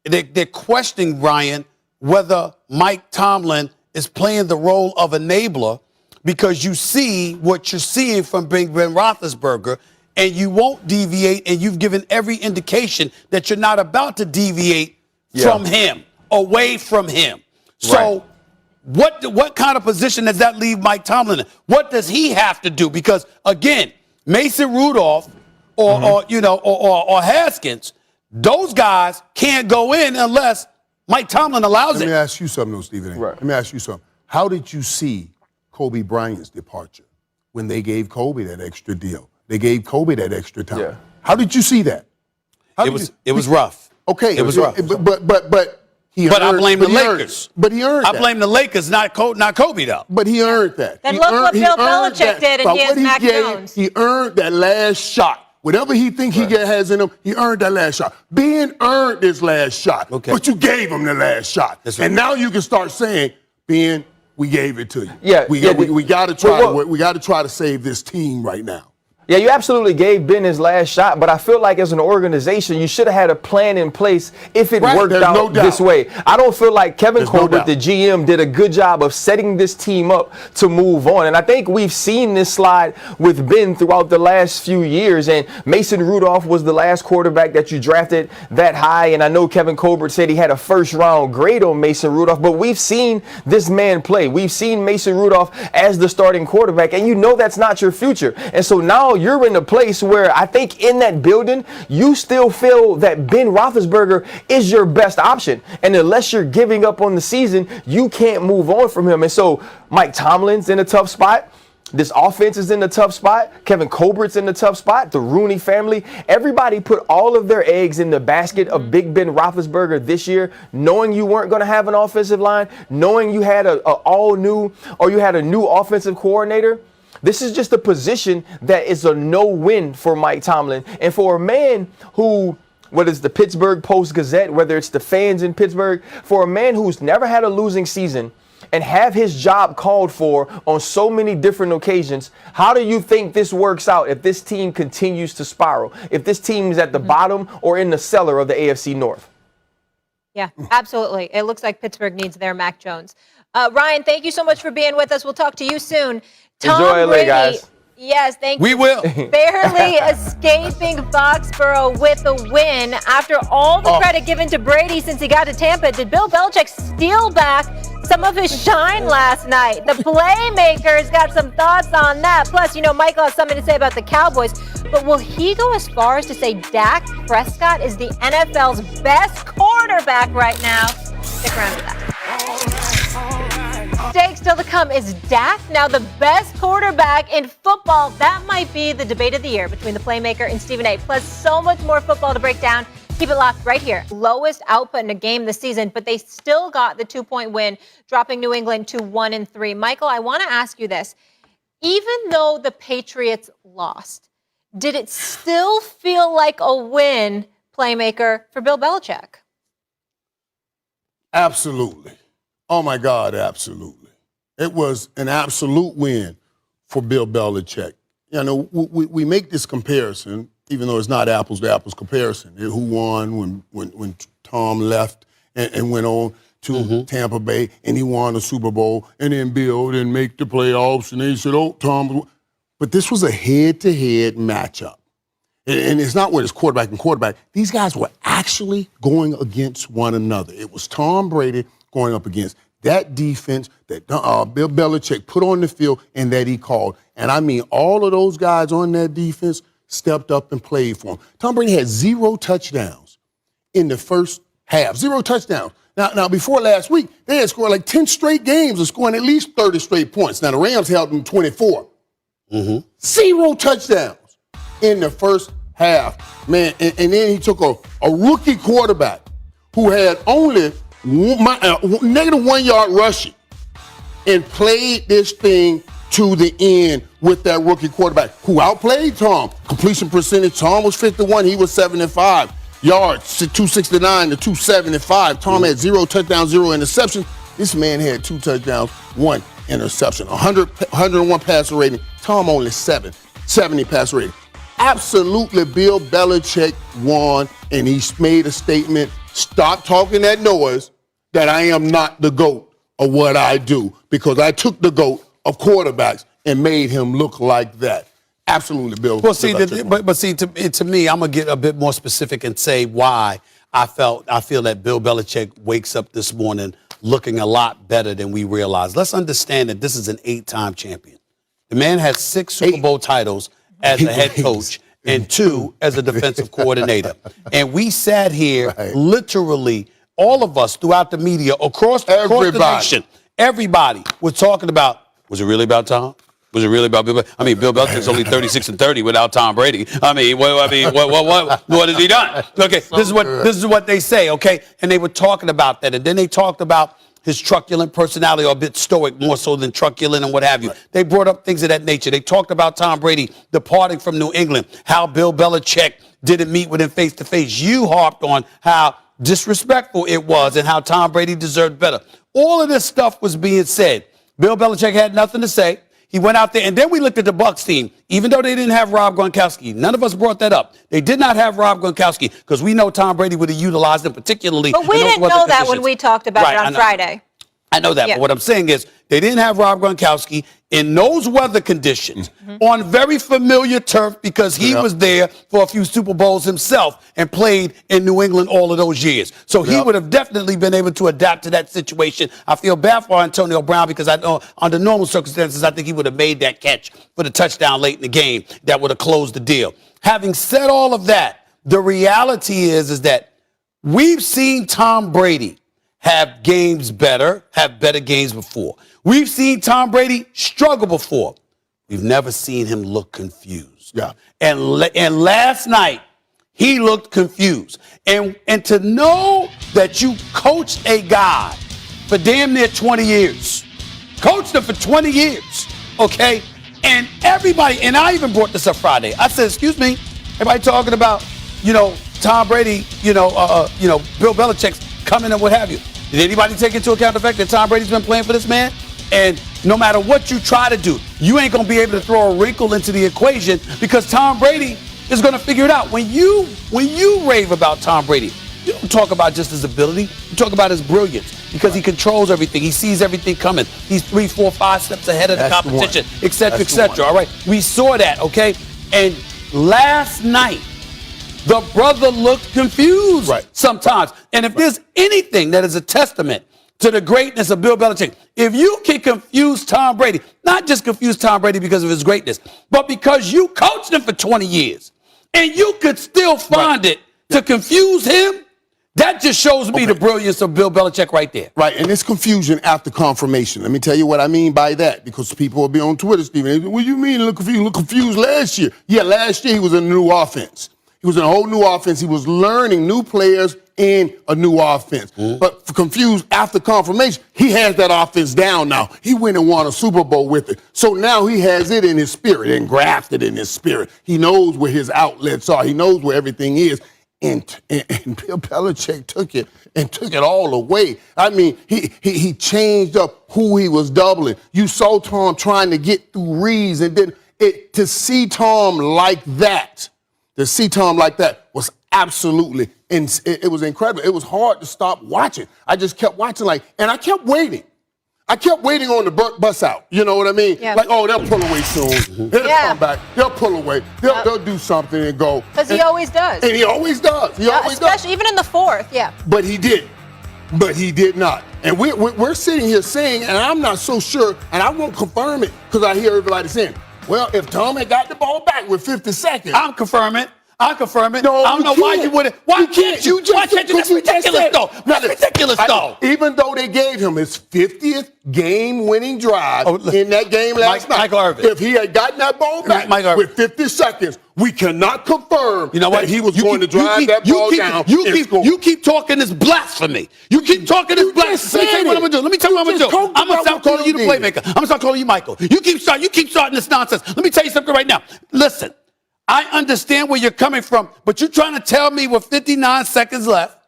they're questioning, Brian, whether Mike Tomlin is playing the role of enabler because you see what you're seeing from Ben Roethlisberger, and you won't deviate, and you've given every indication that you're not about to deviate from him, away from him. So what kind of position does that leave Mike Tomlin in? What does he have to do? Because, again, Mason Rudolph or Haskins, Those guys can't go in unless Mike Tomlin allows it. Let me ask you something, though, Stephen A. Right. Let me ask you something. How did you see Kobe Bryant's departure when they gave Kobe that extra deal? They gave Kobe that extra time. Yeah. How did you see that? It was rough. Okay. It was rough. But I blame the Lakers. But he earned I that. blame the Lakers, not Kobe, though. But he earned that. Then He look what earned- he Bill earned Belichick that. did, and By he has what Mac gave, Jones. He earned that last shot. Whatever he think he has in him, he earned that last shot. Ben earned this last shot. Okay. But you gave him the last shot. That's right. And now you can start saying, Ben, we gave it to you. Yeah, We yeah, got to try to save this team right now. Yeah, you absolutely gave Ben his last shot, but I feel like as an organization, you should have had a plan in place if it worked there's out no doubt. this way. I don't feel like Kevin There's no Colbert, doubt. the GM, did a good job of setting this team up to move on. And I think we've seen this slide with Ben throughout the last few years. And Mason Rudolph was the last quarterback that you drafted that high. And I know Kevin Colbert said he had a first-round grade on Mason Rudolph, but we've seen this man play. We've seen Mason Rudolph as the starting quarterback, and you know that's not your future. And so now you're in a place where I think in that building, you still feel that Ben Roethlisberger is your best option. And unless you're giving up on the season, you can't move on from him. And so Mike Tomlin's in a tough spot. This offense is in a tough spot. Kevin Colbert's in a tough spot. The Rooney family. Everybody put all of their eggs in the basket of Big Ben Roethlisberger this year, knowing you weren't going to have an offensive line, knowing you had a new offensive coordinator. This is just a position that is a no-win for Mike Tomlin. And for a man who, whether it's the Pittsburgh Post-Gazette, whether it's the fans in Pittsburgh, for a man who's never had a losing season and have his job called for on so many different occasions, how do you think this works out if this team continues to spiral, if this team is at the bottom or in the cellar of the AFC North? Yeah, absolutely. It looks like Pittsburgh needs their Mac Jones. Ryan, thank you so much for being with us. We'll talk to you soon. Tom Enjoy LA, Brady, guys. yes, thank you. We will. Barely escaping Foxborough with a win. After all the credit given to Brady since he got to Tampa, did Bill Belichick steal back some of his shine last night? The playmakers got some thoughts on that. Plus, you know, Michael has something to say about the Cowboys. But will he go as far as to say Dak Prescott is the NFL's best quarterback right now? Stick around for that. Stakes still to come. Is Dak now the best quarterback in football? That might be the debate of the year between the Playmaker and Stephen A. Plus, so much more football to break down. Keep it locked right here. Lowest output in a game this season, but they still got the 2-point win, dropping New England to 1-3. Michael, I want to ask you this. Even though the Patriots lost, did it still feel like a win, Playmaker, for Bill Belichick? Absolutely. Oh, my God, absolutely. It was an absolute win for Bill Belichick. You know, we make this comparison, even though it's not apples to apples comparison. Who won when Tom left and went on to Tampa Bay and he won the Super Bowl, and then Bill didn't make the playoffs, and they said, oh, Tom. But this was a head-to-head matchup. And it's not where it's quarterback and quarterback. These guys were actually going against one another. It was Tom Brady going up against that defense that Bill Belichick put on the field and that he called. And I mean, all of those guys on that defense stepped up and played for him. Tom Brady had 0 touchdowns in the first half. 0 touchdowns. Now, before last week, they had scored like 10 straight games of scoring at least 30 straight points. Now, the Rams held them 24. 0 touchdowns in the first half. Man, and then he took a rookie quarterback who had only negative 1 yard rushing and played this thing to the end with that rookie quarterback who outplayed Tom. Completion percentage, Tom was 51, he was 75. Yards, 269 to 275. Tom had 0 touchdowns, 0 interceptions. This man had 2 touchdowns, 1 interception. 101 passer rating. Tom only 70 passer rating. Absolutely, Bill Belichick won, and he made a statement. Stop talking that noise that I am not the GOAT of what I do, because I took the GOAT of quarterbacks and made him look like that. Absolutely, Bill. Well, see, to me, I'm gonna get a bit more specific and say why I feel that Bill Belichick wakes up this morning looking a lot better than we realize. Let's understand that this is an 8-time champion. The man has 6 Super Bowl titles as a head coach, and 2 as a defensive coordinator. And we sat here literally, all of us throughout the media, across the nation, everybody was talking about, was it really about Tom? Was it really about Bill? I mean, Bill Belichick's only 36-30 without Tom Brady. I mean, what has he done? Okay, this is what they say. Okay, and they were talking about that, and then they talked about his truculent personality, or a bit stoic, more so than truculent and what have you. They brought up things of that nature. They talked about Tom Brady departing from New England, how Bill Belichick didn't meet with him face to face. You harped on how disrespectful it was and how Tom Brady deserved better. All of this stuff was being said. Bill Belichick had nothing to say. He went out there, and then we looked at the Bucs team. Even though they didn't have Rob Gronkowski, none of us brought that up. They did not have Rob Gronkowski because we know Tom Brady would have utilized him, particularly. But we didn't know that when we talked about it on Friday. I know that, but what I'm saying is they didn't have Rob Gronkowski in those weather conditions on very familiar turf because he was there for a few Super Bowls himself and played in New England all of those years. So he would have definitely been able to adapt to that situation. I feel bad for Antonio Brown because I know under normal circumstances, I think he would have made that catch for the touchdown late in the game that would have closed the deal. Having said all of that, the reality is that we've seen Tom Brady have better games before. We've seen Tom Brady struggle before. We've never seen him look confused. Yeah. And last night, he looked confused. And to know that you coached a guy for damn near 20 years, coached him for 20 years, okay? And everybody, and I even brought this up Friday. I said, excuse me, everybody talking about, Tom Brady, Bill Belichick's coming and what have you. Did anybody take into account the fact that Tom Brady's been playing for this man? And no matter what you try to do, you ain't going to be able to throw a wrinkle into the equation because Tom Brady is going to figure it out. When you rave about Tom Brady, you don't talk about just his ability. You talk about his brilliance because he controls everything. He sees everything coming. He's 3, 4, 5 steps ahead of the competition, et cetera, et cetera. All right. We saw that, okay? And last night, the brother looked confused sometimes. And if there's anything that is a testament to the greatness of Bill Belichick, if you can confuse Tom Brady, not just confuse Tom Brady because of his greatness, but because you coached him for 20 years and you could still find it to confuse him, that just shows me the brilliance of Bill Belichick right there. Right, and it's confusion after confirmation. Let me tell you what I mean by that, because people will be on Twitter, Stephen. What do you mean look confused? Look confused last year. Yeah, last year he was in a new offense. He was in a whole new offense. He was learning new players in a new offense. But for confused after confirmation, he has that offense down now. He went and won a Super Bowl with it. So now he has it in his spirit and grafted in his spirit. He knows where his outlets are. He knows where everything is. And Bill Belichick took it all away. I mean, he changed up who he was doubling. You saw Tom trying to get through reads, and then to see Tom like that was absolutely, and it was incredible. It was hard to stop watching. I just kept watching, and I kept waiting. I kept waiting on the bus out. You know what I mean? Yeah. Like, oh, they'll pull away soon. They'll come back. They'll pull away. They'll do something and go. Because he always does. And he always does. Especially even in the fourth, But he did. But he did not. And we're sitting here saying, and I'm not so sure, and I won't confirm it because I hear everybody saying, well, if Tom had got the ball back with 50 seconds. I'm confirming. I confirm it. No, I don't know why you wouldn't. Why can't you? Why can't you? That's ridiculous, though. That's ridiculous, though. Even though they gave him his 50th game-winning drive in that game last night. Michael Irvin. If he had gotten that ball back with 50 seconds, we cannot confirm that he was going to drive that ball down. You keep talking this blasphemy. You keep talking this blasphemy. Let me tell you what I'm going to do. Let me tell you what I'm going to do. I'm going to start calling you the playmaker. I'm going to start calling you Michael. You keep starting this nonsense. Let me tell you something right now. Listen. I understand where you're coming from, but you're trying to tell me with 59 seconds left,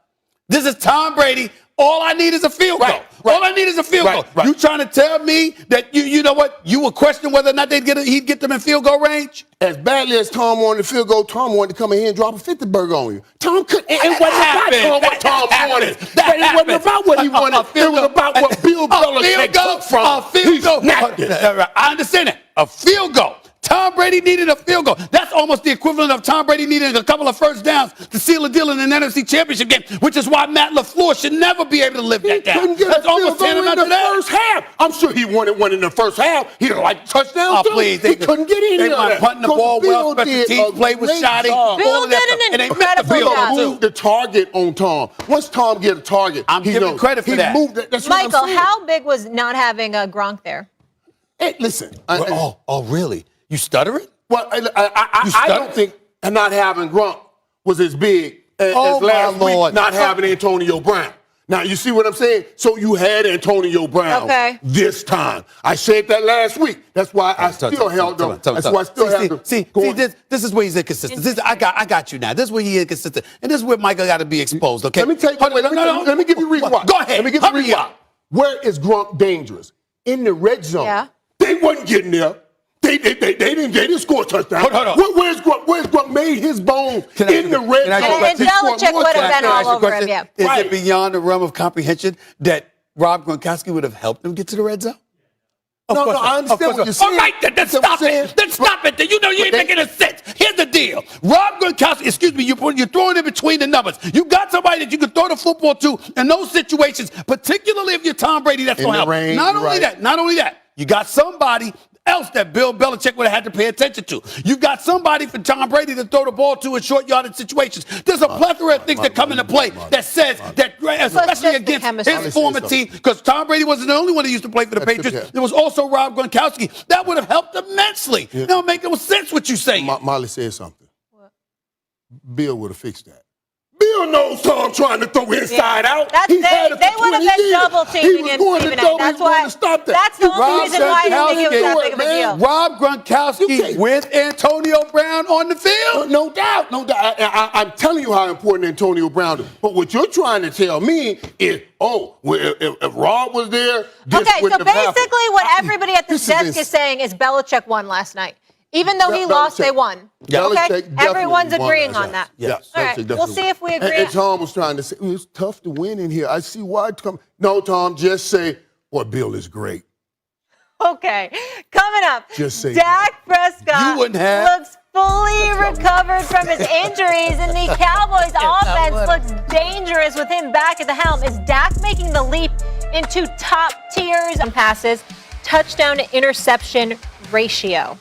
this is Tom Brady. All I need is a field goal. All I need is a field goal. You trying to tell me that you know what? You would question whether or not he'd get them in field goal range? As badly as Tom wanted the field goal, Tom wanted to come in here and drop a 50 burger on you. Tom couldn't. And what happened? What Tom wanted. It wasn't about what he wanted. It was about what Bill Belichick took from him. A field goal. I understand that. A field goal. Tom Brady needed a field goal. That's almost the equivalent of Tom Brady needing a couple of first downs to seal a deal in an NFC Championship game, which is why Matt LaFleur should never be able to live that down. Couldn't get That's a field almost goal tantamount in to the that. first half. I'm sure he wanted one in the first half. He like touchdown. Oh, please. He couldn't get any They of that. weren't punting the ball well. Special teams play was shoddy. Bill did an incredible job. Moved the target on Tom. Once Tom get a target, I'm giving credit for that. Moved it. That's what Michael, I'm saying. how big was not having a Gronk there? Hey, listen. Oh, really? You stuttering? Well, I don't think not having Gronk was as big as last week not having Antonio Brown. Now, you see what I'm saying? So you had Antonio Brown this time. I said that last week. That's why I still held on. That's why I still have to. See, this is where he's inconsistent. I got you now. This is where he's inconsistent. And this is where Michael got to be exposed, okay? Let me give you a reason why. Go ahead. Let me give you a reason why. Where is Gronk dangerous? In the red zone. Yeah. They wasn't getting there. They didn't score a touchdown. Hold on. Where's Gronk made his bones in the red zone? And Belichick would have been all over him, yeah. Is it beyond the realm of comprehension that Rob Gronkowski would have helped him get to the red zone? No, I understand what you're saying. All right, then stop it. Then stop it. You know you ain't making a sense. Here's the deal. Rob Gronkowski, you're throwing in between the numbers. You got somebody that you can throw the football to in those situations, particularly if you're Tom Brady, that's going to help. Not only that, you got somebody else that Bill Belichick would have had to pay attention to. You've got somebody for Tom Brady to throw the ball to in short yardage situations. There's a plethora of things that come into play that says that, especially against his former team, because Tom Brady wasn't the only one who used to play for the Patriots. There was also Rob Gronkowski. That would have helped immensely. It don't make no sense what you say. Molly said something. Bill would have fixed that. Bill knows Tom trying to throw inside out. They would have been double teaming him, Stephen A. That's the only reason why I didn't think it was that big of a deal. Rob Gronkowski with Antonio Brown on the field? No doubt. I'm telling you how important Antonio Brown is. But what you're trying to tell me is, if Rob was there, so basically what everybody at this desk is saying is Belichick won last night. Even though he lost, they won. Okay, everyone's agreeing on that. Yes. All right, we'll see if we agree. And Tom was trying to say, it's tough to win in here. I see why it's coming. No, Tom, just say, Bill is great. Okay, coming up, just say Dak Prescott looks fully recovered from his injuries, and the Cowboys offense looks dangerous with him back at the helm. Is Dak making the leap into top tiers and passes, touchdown to interception ratio?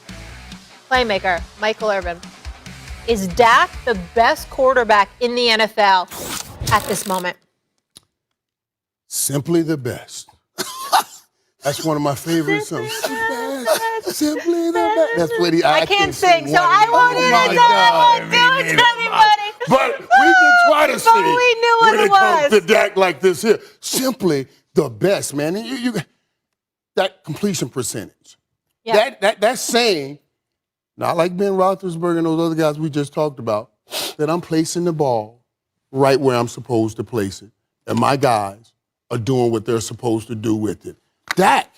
Playmaker, Michael Irvin. Is Dak the best quarterback in the NFL at this moment? Simply the best. That's one of my favorite songs. Simply the best. That's what I can't sing, so I won't do it to everybody. But we can try to sing. But we knew what when it comes to Dak like this here. Simply the best, man. And you that completion percentage. Yeah. That's saying, not like Ben Roethlisberger and those other guys we just talked about, that I'm placing the ball right where I'm supposed to place it. And my guys are doing what they're supposed to do with it. Dak,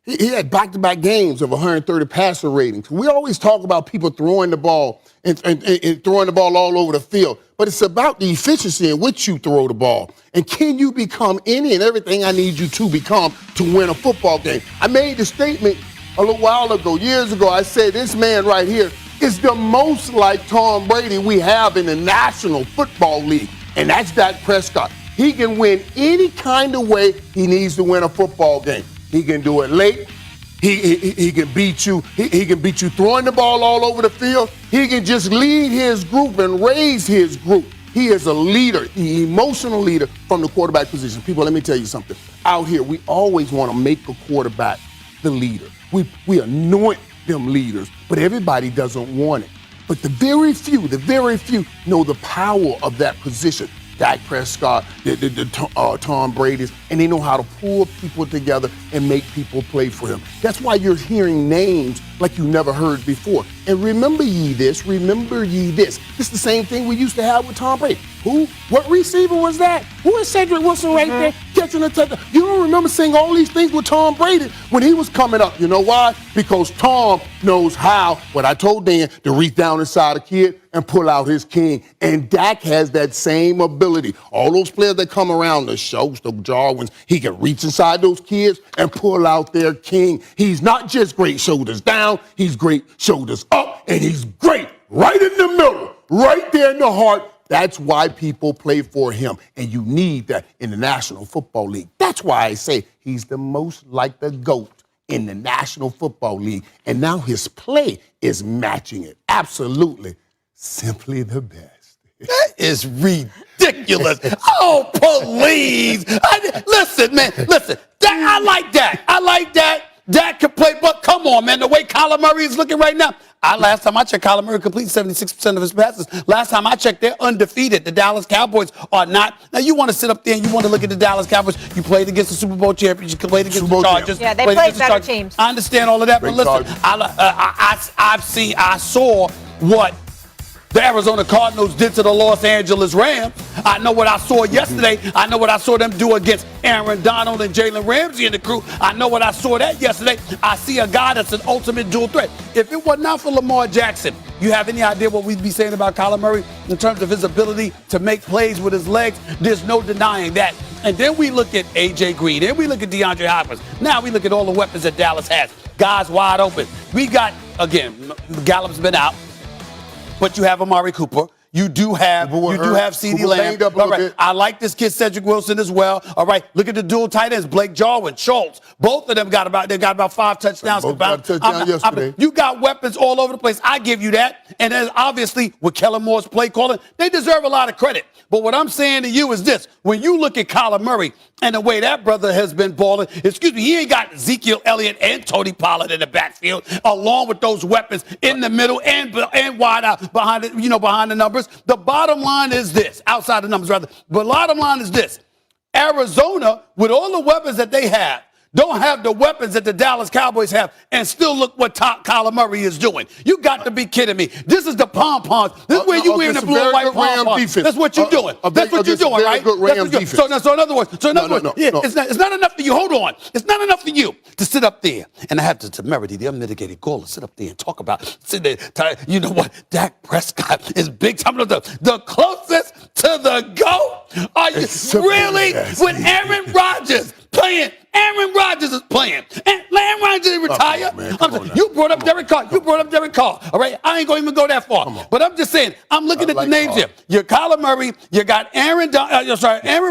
he had back-to-back games of 130 passer ratings. We always talk about people throwing the ball and throwing the ball all over the field. But it's about the efficiency in which you throw the ball. And can you become any and everything I need you to become to win a football game? I made the statement a little while ago, years ago. I said this man right here is the most like Tom Brady we have in the National Football League, and that's Dak Prescott. He can win any kind of way he needs to win a football game. He can do it late. He can beat you. He can beat you throwing the ball all over the field. He can just lead his group and raise his group. He is a leader, the emotional leader from the quarterback position. People, let me tell you something. Out here, we always want to make a quarterback the leader. We anoint them leaders, but everybody doesn't want it. But the very few know the power of that position. Dak Prescott, Tom Brady's, and they know how to pull people together and make people play for him. That's why you're hearing names like you never heard before. And remember ye this. It's the same thing we used to have with Tom Brady. Who? What receiver was that? Who is Cedric Wilson right there catching a touchdown? You don't remember saying all these things with Tom Brady when he was coming up. You know why? Because Tom knows how, what I told Dan, to reach down inside a kid, and pull out his king. And Dak has that same ability. All those players that come around, the Schultz, the Jarwins, he can reach inside those kids and pull out their king. He's not just great shoulders down, he's great shoulders up, and he's great right in the middle, right there in the heart. That's why people play for him, and you need that in the National Football League. That's why I say he's the most like the GOAT in the National Football League, and now his play is matching it. Absolutely. Simply the best. That is ridiculous. Oh, please. Listen, man, listen. I like that. I like that. Dak can play, but come on, man. The way Kyler Murray is looking right now. Last time I checked, Kyler Murray completed 76% of his passes. Last time I checked, they're undefeated. The Dallas Cowboys are not. Now, you want to sit up there and you want to look at the Dallas Cowboys. You played against the Super Bowl champions. You played against the Chargers. Yeah, they played better teams. I understand all of that, but listen, I saw what the Arizona Cardinals did to the Los Angeles Rams. I know what I saw yesterday. I know what I saw them do against Aaron Donald and Jalen Ramsey and the crew. I know what I saw that yesterday. I see a guy that's an ultimate dual threat. If it were not for Lamar Jackson, you have any idea what we'd be saying about Kyler Murray in terms of his ability to make plays with his legs? There's no denying that. And then we look at A.J. Green. Then we look at DeAndre Hopkins. Now we look at all the weapons that Dallas has. Guys wide open. We got, again, Gallup's been out. But you have Amari Cooper. You do have CeeDee Lamb. All right. I like this kid Cedric Wilson as well. All right. Look at the dual tight ends, Blake Jarwin, Schultz. Both of them got about 5 touchdowns. Both got a touchdown yesterday. You got weapons all over the place. I give you that. And then obviously with Kellen Moore's play calling, they deserve a lot of credit. But what I'm saying to you is this: when you look at Kyler Murray and the way that brother has been balling, he ain't got Ezekiel Elliott and Tony Pollard in the backfield, along with those weapons in the middle and wide out behind the numbers. The bottom line is this, outside the numbers rather. The bottom line is this: Arizona, with all the weapons that they have, don't have the weapons that the Dallas Cowboys have, and still look what Kyler Murray is doing. You got to be kidding me. This is the pom-poms. This is where you wearing the blue and white pom-poms. That's what you're doing. That's what you're doing, right? So in other words, it's not enough for you. Hold on. It's not enough for you to sit up there, and I have the temerity, the unmitigated gall to sit up there and talk about, you know what, Dak Prescott is big time. The closest to the GOAT? Are you really? With Aaron Rodgers playing. Aaron Rodgers is playing. And Aaron Rodgers didn't retire. You brought up Derek Carr. All right? I ain't going to even go that far. But I'm just saying, I'm looking at the names here. You Kyler Murray. You got Aaron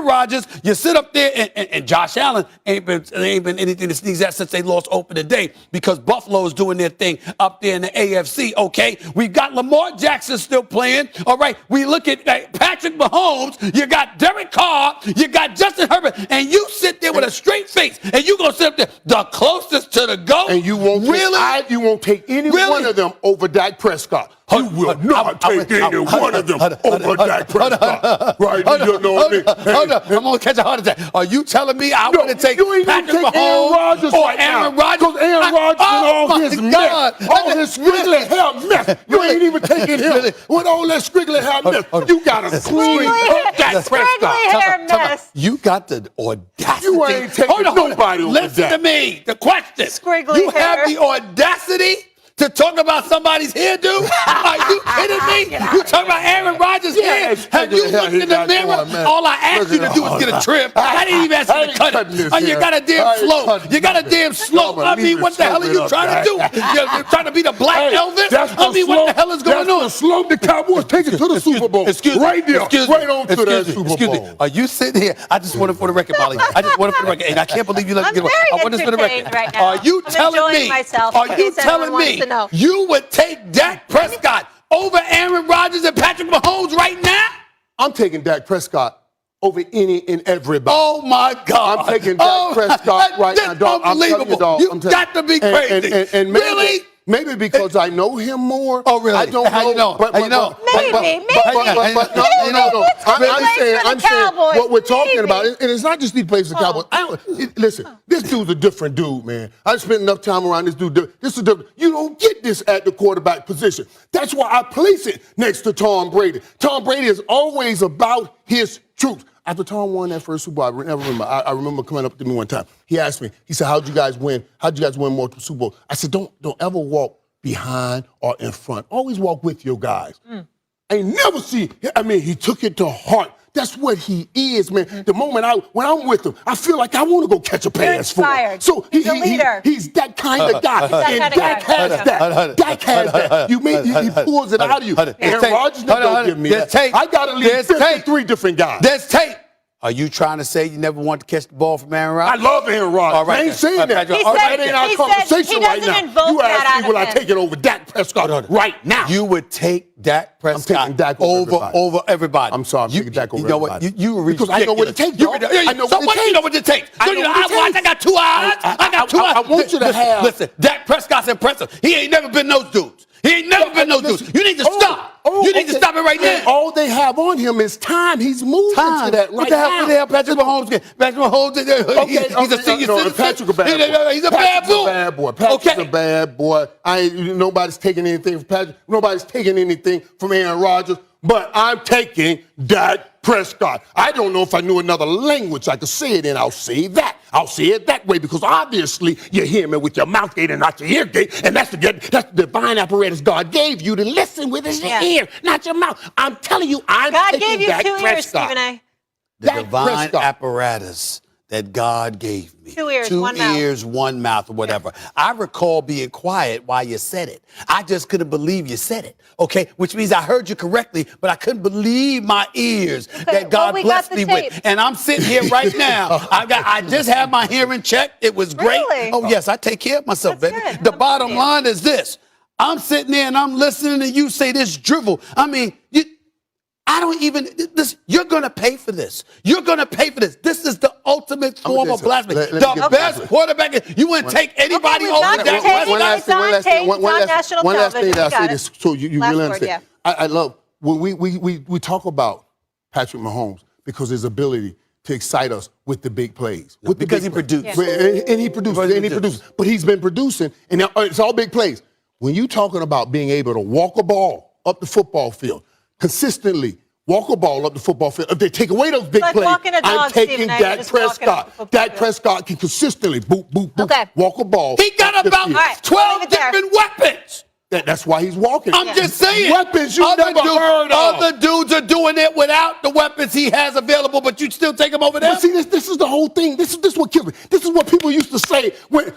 Rodgers. You sit up there, and Josh Allen ain't been anything to sneeze at since they lost opening day because Buffalo's doing their thing up there in the AFC, okay? We've got Lamar Jackson still playing. All right? We look at Patrick Mahomes. You got Derek Carr. You got Justin Herbert. And you sit there with a straight face. And you gonna sit up there, the closest to the GOAT? And you won't take any one of them over Dak Prescott. You will not take any one of them over Dak Prescott. Right? You know what I mean? Hold up. I'm gonna catch a heart attack. Are you telling me I want to take Patrick Mahomes or Aaron Rodgers? Because Aaron Rodgers and all his mess, all his squiggly hair mess. You ain't even taking him with all that squiggly hair mess. You got a clean up Dak Prescott. You got the audacity. You ain't taking nobody over Dak. Listen to me. The question. You have the audacity to talk about somebody's hairdo? Are you kidding me? You talking about Aaron Rodgers' hair? Have you looked in the mirror? All I asked you to do was get a trim. I didn't even ask you to cut it. Oh, you got a damn slope. You got a damn slope. I mean, what the hell are you trying to do? You're trying to be the Black Elvis? I mean, what the hell is going on? That's the slope the Cowboys take it to the Super Bowl. Right there. Right on to that Super Bowl. Excuse me. Are you sitting here? I just want it for the record, Molly. I just want it for the record. And I can't believe you let me get away. I want this for the record. Right now. Are you telling me? Are you telling me you would take Dak Prescott over Aaron Rodgers and Patrick Mahomes right now? I'm taking Dak Prescott over any and everybody. Oh, my God. I'm taking Dak Prescott right now, dog. Unbelievable. You got to be crazy. And really? Maybe because I know him more. Oh, really? I don't know. How you know? Maybe. No. I'm saying what we're talking about, and it's not just he plays for the Cowboys. Listen, this dude's a different dude, man. I spent enough time around this dude. This is different. You don't get this at the quarterback position. That's why I place it next to Tom Brady. Tom Brady is always about his truth. After Tom won that first Super Bowl, I remember coming up to me one time. He asked me, he said, how'd you guys win multiple Super Bowls? I said, don't ever walk behind or in front. Always walk with your guys. I ain't never seen. I mean, he took it to heart. That's what he is, man. The moment when I'm with him, I feel like I want to go catch a pass for him. So he's a leader. He's that kind of guy. And Dak has that. Dak has that. He pulls it out of you. Aaron Rodgers don't give me that. I got to leave 53 different guys. There's tape. Are you trying to say you never want to catch the ball from Aaron Rodgers? I love Aaron Rodgers. All right, I ain't saying that. That ain't our conversation right now. You asked me, will I take it over Dak Prescott right now? You would take Dak Prescott I'm taking Dak over everybody. I'm sorry, I'm taking Dak over everybody. You were ridiculous. Because I know what it takes, dog. I know what it takes. You know what it takes? I got 2 eyes. I got 2 eyes. I want you to have. Listen, Dak Prescott's impressive. He ain't never been those dudes. He ain't never been those dudes. You need to stop. You need to stop it right now. All they have on him is time. He's moving to that right now. What the hell Patrick Mahomes get? Patrick Mahomes, he's a senior citizen. Patrick a bad boy. He's a bad boy. Patrick's a bad boy. Nobody's taking anything from Patrick. Nobody's taking anything from Aaron Rodgers. But I'm taking Dak Prescott. I don't know if I knew another language I could say it in. I'll say that. I'll say it that way because obviously you hear me with your mouth gate and not your ear gate, and that's the divine apparatus God gave you to listen with his ear, not your mouth. I'm telling you, I'm taking Dak Prescott. God gave you 2 ears, Stephen A. The divine apparatus that God gave me. 2 ears, 2 1 mouth. ears, 1 mouth, or whatever. I recall being quiet while you said it. I just couldn't believe you said it, okay? Which means I heard you correctly, but I couldn't believe my ears that God blessed me with. And I'm sitting here right now. I just had my hearing checked. It was great. Really? Oh, yes, I take care of myself, That's baby. good. The bottom line is this. I'm sitting there and I'm listening to you say this drivel. I mean, I don't even, you're going to pay for this. You're going to pay for this. This is the ultimate form of blasphemy. The best quarterback, you wouldn't take anybody over Dak Prescott. One last thing that I say this so you really understand. I love, when we talk about Patrick Mahomes because his ability to excite us with the big plays. Because he produced. And he produces. But he's been producing, and it's all big plays. When you're talking about being able to walk a ball up the football field, consistently walk a ball up the football field. If they take away those big plays, I'm taking Dak Prescott. Dak Prescott can consistently walk a ball. He got about 12 different weapons. That's why he's walking. I'm just saying. Weapons you never heard of. Other dudes are doing it without the weapons he has available, but you still take him over there? But see, this is the whole thing. This is what kills me. This is what people used to say when,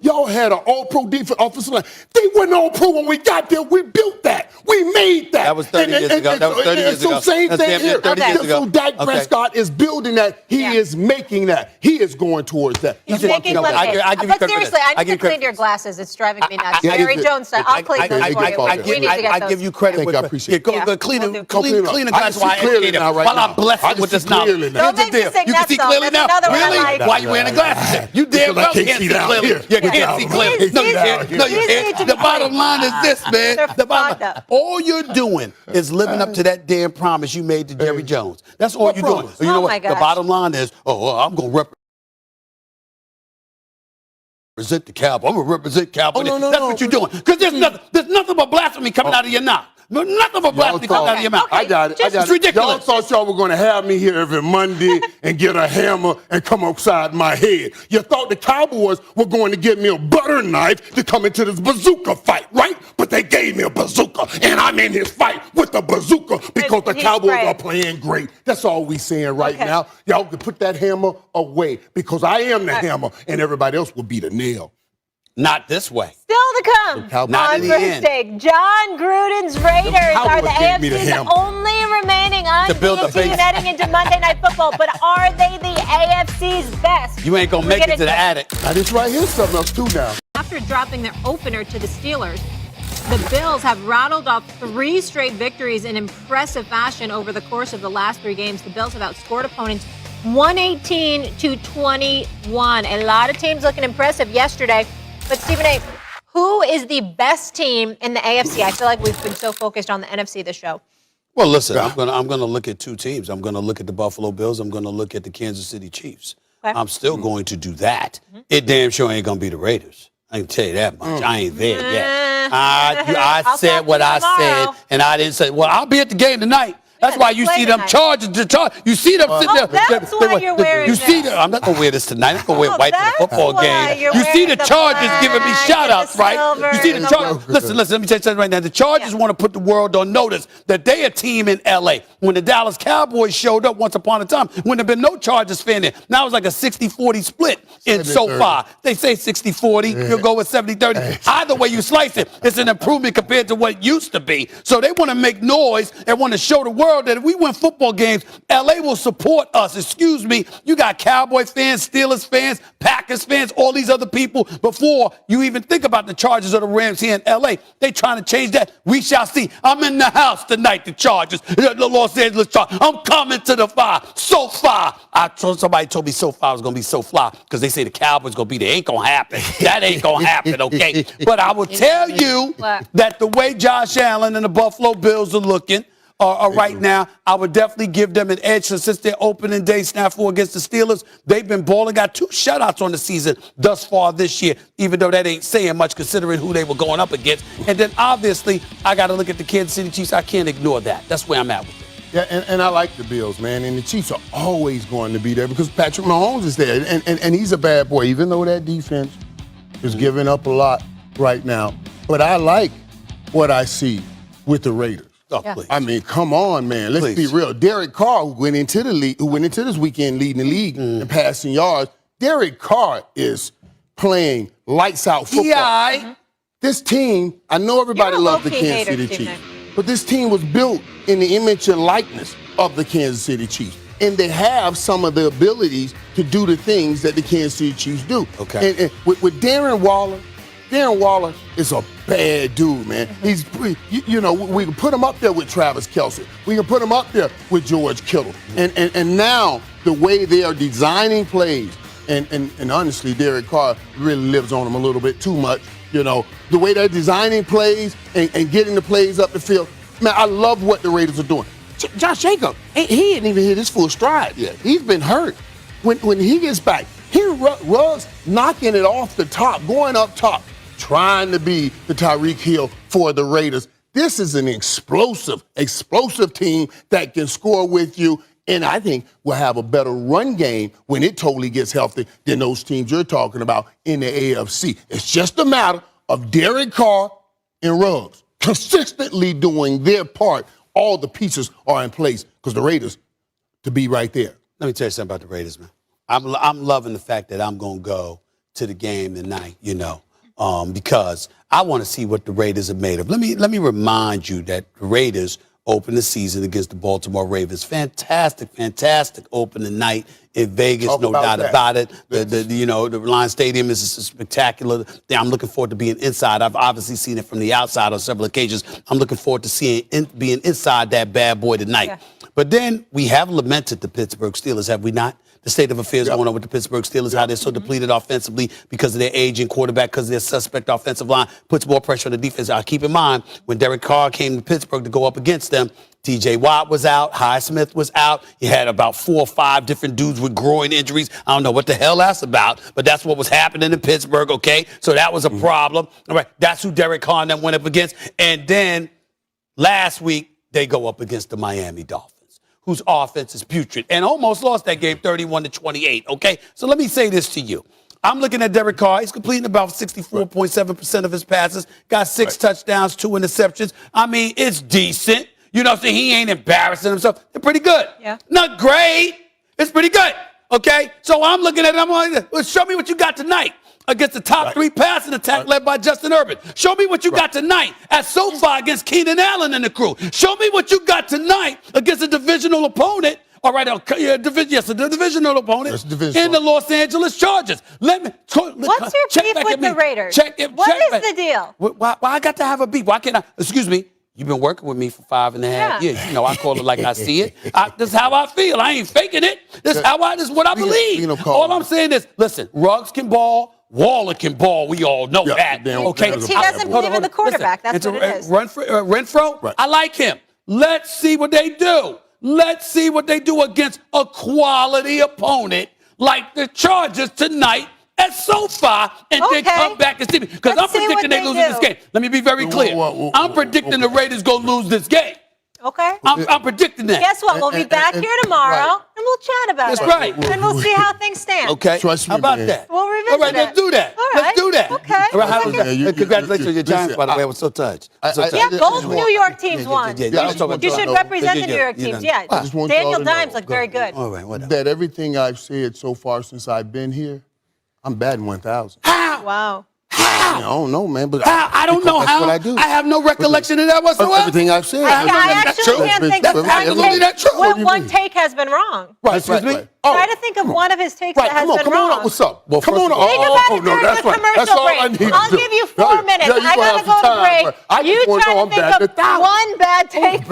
y'all had an all-pro defense offensive line. They weren't all-pro when we got there. We built that. We made that. That was 30 years ago. That was 30 years ago. So same thing here. So Dak Prescott is building that. He is making that. He is going towards that. He's making lemonade. But seriously, I need to clean your glasses. It's driving me nuts. Jerry Jones said, I'll clean those for you. I give you credit. I appreciate it. Clean the glass while I'm blessed with this knowledge. Here's the deal. You can see clearly now. Really? Why you wearing the glasses? You damn well can't see clearly. You can't see clearly. No, you can't. No, you can't. The bottom line is this, man. All you're doing is living up to that damn promise you made to Jerry Jones. That's all you're doing. You know what? The bottom line is, I'm going to represent the Cowboys. I'm going to represent Cowboys. That's what you're doing. Because there's nothing but blasphemy coming out of your mouth. Nothing but blasphemy coming out of your mouth. I got it. It's ridiculous. Y'all thought y'all were going to have me here every Monday and get a hammer and come upside my head. You thought the Cowboys were going to give me a butter knife to come into this bazooka fight, right? But they gave me a bazooka, and I'm in this fight with a bazooka because the Cowboys are playing great. That's all we saying right now. Y'all can put that hammer away because I am the hammer, and everybody else will be the nail. Not this way. Still to come on First Take. John Gruden's Raiders are the AFC's only remaining undefeated team heading into Monday Night Football. But are they the AFC's best? You ain't going to make it to the attic. Now, this right here's something else, too, now. After dropping their opener to the Steelers, the Bills have rattled off 3 straight victories in impressive fashion over the course of the last 3 games. The Bills have outscored opponents 118-21. A lot of teams looking impressive yesterday. But Stephen A., who is the best team in the AFC? I feel like we've been so focused on the NFC this show. Well, listen, I'm gonna look at 2 teams. I'm gonna look at the Buffalo Bills. I'm gonna look at the Kansas City Chiefs. Okay. I'm still going to do that. It damn sure ain't gonna be the Raiders. I can tell you that much. I ain't there yet. I said what I said, and I didn't say, well, I'll be at the game tonight. That's why you see them Chargers. You see them sitting there. That's why you're wearing You see this. them. I'm not gonna wear this tonight. I'm gonna wear white to the football why game. you're You see the wearing the Chargers giving me black shout and outs, the right? silver You see the and the Chargers. Listen. Let me tell you something right now. The Chargers want to put the world on notice that they a team in LA. When the Dallas Cowboys showed up once upon a time, when there been no Chargers fan there. Now it's like a 60-40 split in SoFi. They say 60-40. You'll go with 70-30. Either way you slice it, it's an improvement compared to what it used to be. So they want to make noise and want to show the world that if we win football games, LA will support us. Excuse me, you got Cowboy fans, Steelers fans, Packers fans, all these other people. Before you even think about the Chargers or the Rams here in LA, they trying to change that. We shall see. I'm in the house tonight, the Chargers, the Los Angeles Chargers. I'm coming to the SoFi. Somebody told me SoFi was going to be so fly because they say the Cowboys going to be there. Ain't going to happen. That ain't going to happen, okay? But I will tell you that the way Josh Allen and the Buffalo Bills are looking right now, I would definitely give them an edge since their opening day snafu against the Steelers. They've been balling, got 2 shutouts on the season thus far this year, even though that ain't saying much considering who they were going up against. And then obviously, I got to look at the Kansas City Chiefs. I can't ignore that. That's where I'm at with it. Yeah, and I like the Bills, man. And the Chiefs are always going to be there because Patrick Mahomes is there. And he's a bad boy, even though that defense is giving up a lot right now. But I like what I see with the Raiders. Oh, please. I mean, come on, man. Let's be real. Derek Carr, who went into this weekend leading the league in passing yards, Derek Carr is playing lights out football. Yeah. This team, I know everybody loves the Kansas City Chiefs, but this team was built in the image and likeness of the Kansas City Chiefs. And they have some of the abilities to do the things that the Kansas City Chiefs do. Okay. And with Darren Waller is a bad dude, man. He's, we can put him up there with Travis Kelce. We can put him up there with George Kittle. And now the way they are designing plays, and honestly, Derek Carr really lives on him a little bit too much. The way they're designing plays and getting the plays up the field. Man, I love what the Raiders are doing. Josh Jacobs, he ain't even hit his full stride yet. He's been hurt. When he gets back, Ruggs knocking it off the top, going up top, trying to be the Tyreek Hill for the Raiders. This is an explosive team that can score with you, and I think will have a better run game when it totally gets healthy than those teams you're talking about in the AFC. It's just a matter of Derek Carr and Ruggs consistently doing their part. All the pieces are in place because the Raiders to be right there. Let me tell you something about the Raiders, man. I'm loving the fact that I'm going to go to the game tonight, because I want to see what the Raiders are made of. Let me remind you that the Raiders opened the season against the Baltimore Ravens. Fantastic opening night in Vegas, no doubt about it. The Lions Stadium is spectacular. I'm looking forward to being inside. I've obviously seen it from the outside on several occasions. I'm looking forward to being inside that bad boy tonight. Yeah. But then we have lamented the Pittsburgh Steelers, have we not? The state of affairs going on with the Pittsburgh Steelers, how they're so depleted offensively because of their aging quarterback, because of their suspect offensive line, puts more pressure on the defense. Keep in mind, when Derek Carr came to Pittsburgh to go up against them, T.J. Watt was out, Highsmith was out. You had about 4 or 5 different dudes with groin injuries. I don't know what the hell that's about, but that's what was happening in Pittsburgh, okay? So that was a problem. All right, that's who Derek Carr and them went up against. And then last week, they go up against the Miami Dolphins, whose offense is putrid, and almost lost that game 31-28, okay? So let me say this to you. I'm looking at Derek Carr. He's completing about 64.7% of his passes, got 6 touchdowns, 2 interceptions. I mean, it's decent. You know what I'm saying? He ain't embarrassing himself. They're pretty good. Yeah. Not great. It's pretty good, okay? So I'm looking at it. I'm like, well, show me what you got tonight against the top 3 passing attack led by Justin Herbert. Show me what you got tonight at SoFi against Keenan Allen and the crew. Show me what you got tonight against a divisional opponent. All right, the divisional opponent in the Los Angeles Chargers. What's your beef with the Raiders? What is the deal? Why I got to have a beef? Why can't I? Excuse me. You've been working with me for 5.5 years. I call it like I see it. This is how I feel. I ain't faking it. This is what I believe. All I'm saying is, listen, Ruggs can ball. Waller can ball. We all know that. Okay. He doesn't believe in the quarterback. That's what it is. Renfro, right. I like him. Let's see what they do. Let's see what they do against a quality opponent like the Chargers tonight at SoFi, and then come back and see me. Because I'm predicting they lose this game. Let me be very clear. I'm predicting the Raiders go lose this game. Okay. I'm predicting that. Guess what? We'll be back here tomorrow, right. and we'll chat about That's it. right. And we'll see how things stand. Okay. Trust me, How about man. that? We'll revisit All right, it. let's do that. All right. Let's do that. Okay. All right, how was that? Yeah, Congratulations on your Giants, listen, by the way. I was so touched. Yeah, both New York teams won. Yeah, I just want You y'all should to know- represent the New York teams. Yeah. I just want y'all Daniel to know. Dimes looked very good. All right, whatever. That everything I've said so far since I've been here, I'm batting 1,000. Wow. I don't know, man, but How? I don't know that's how. what I do. I have no recollection of that whatsoever. Everything I've said. I have Yeah, I That's actually true. can't think That's of absolutely not true. What do you one mean? take has been wrong. Right, excuse me? Try to think of one of his takes that has been come wrong. on up. What's up? Well, come first on of up. all- Think about it during the That's commercial all I break. need I'll to do. give you 4 minutes. Yeah, I gonna gotta have go some to time, break. but I You just wanna try know to I'm think batting of 1,000. one bad take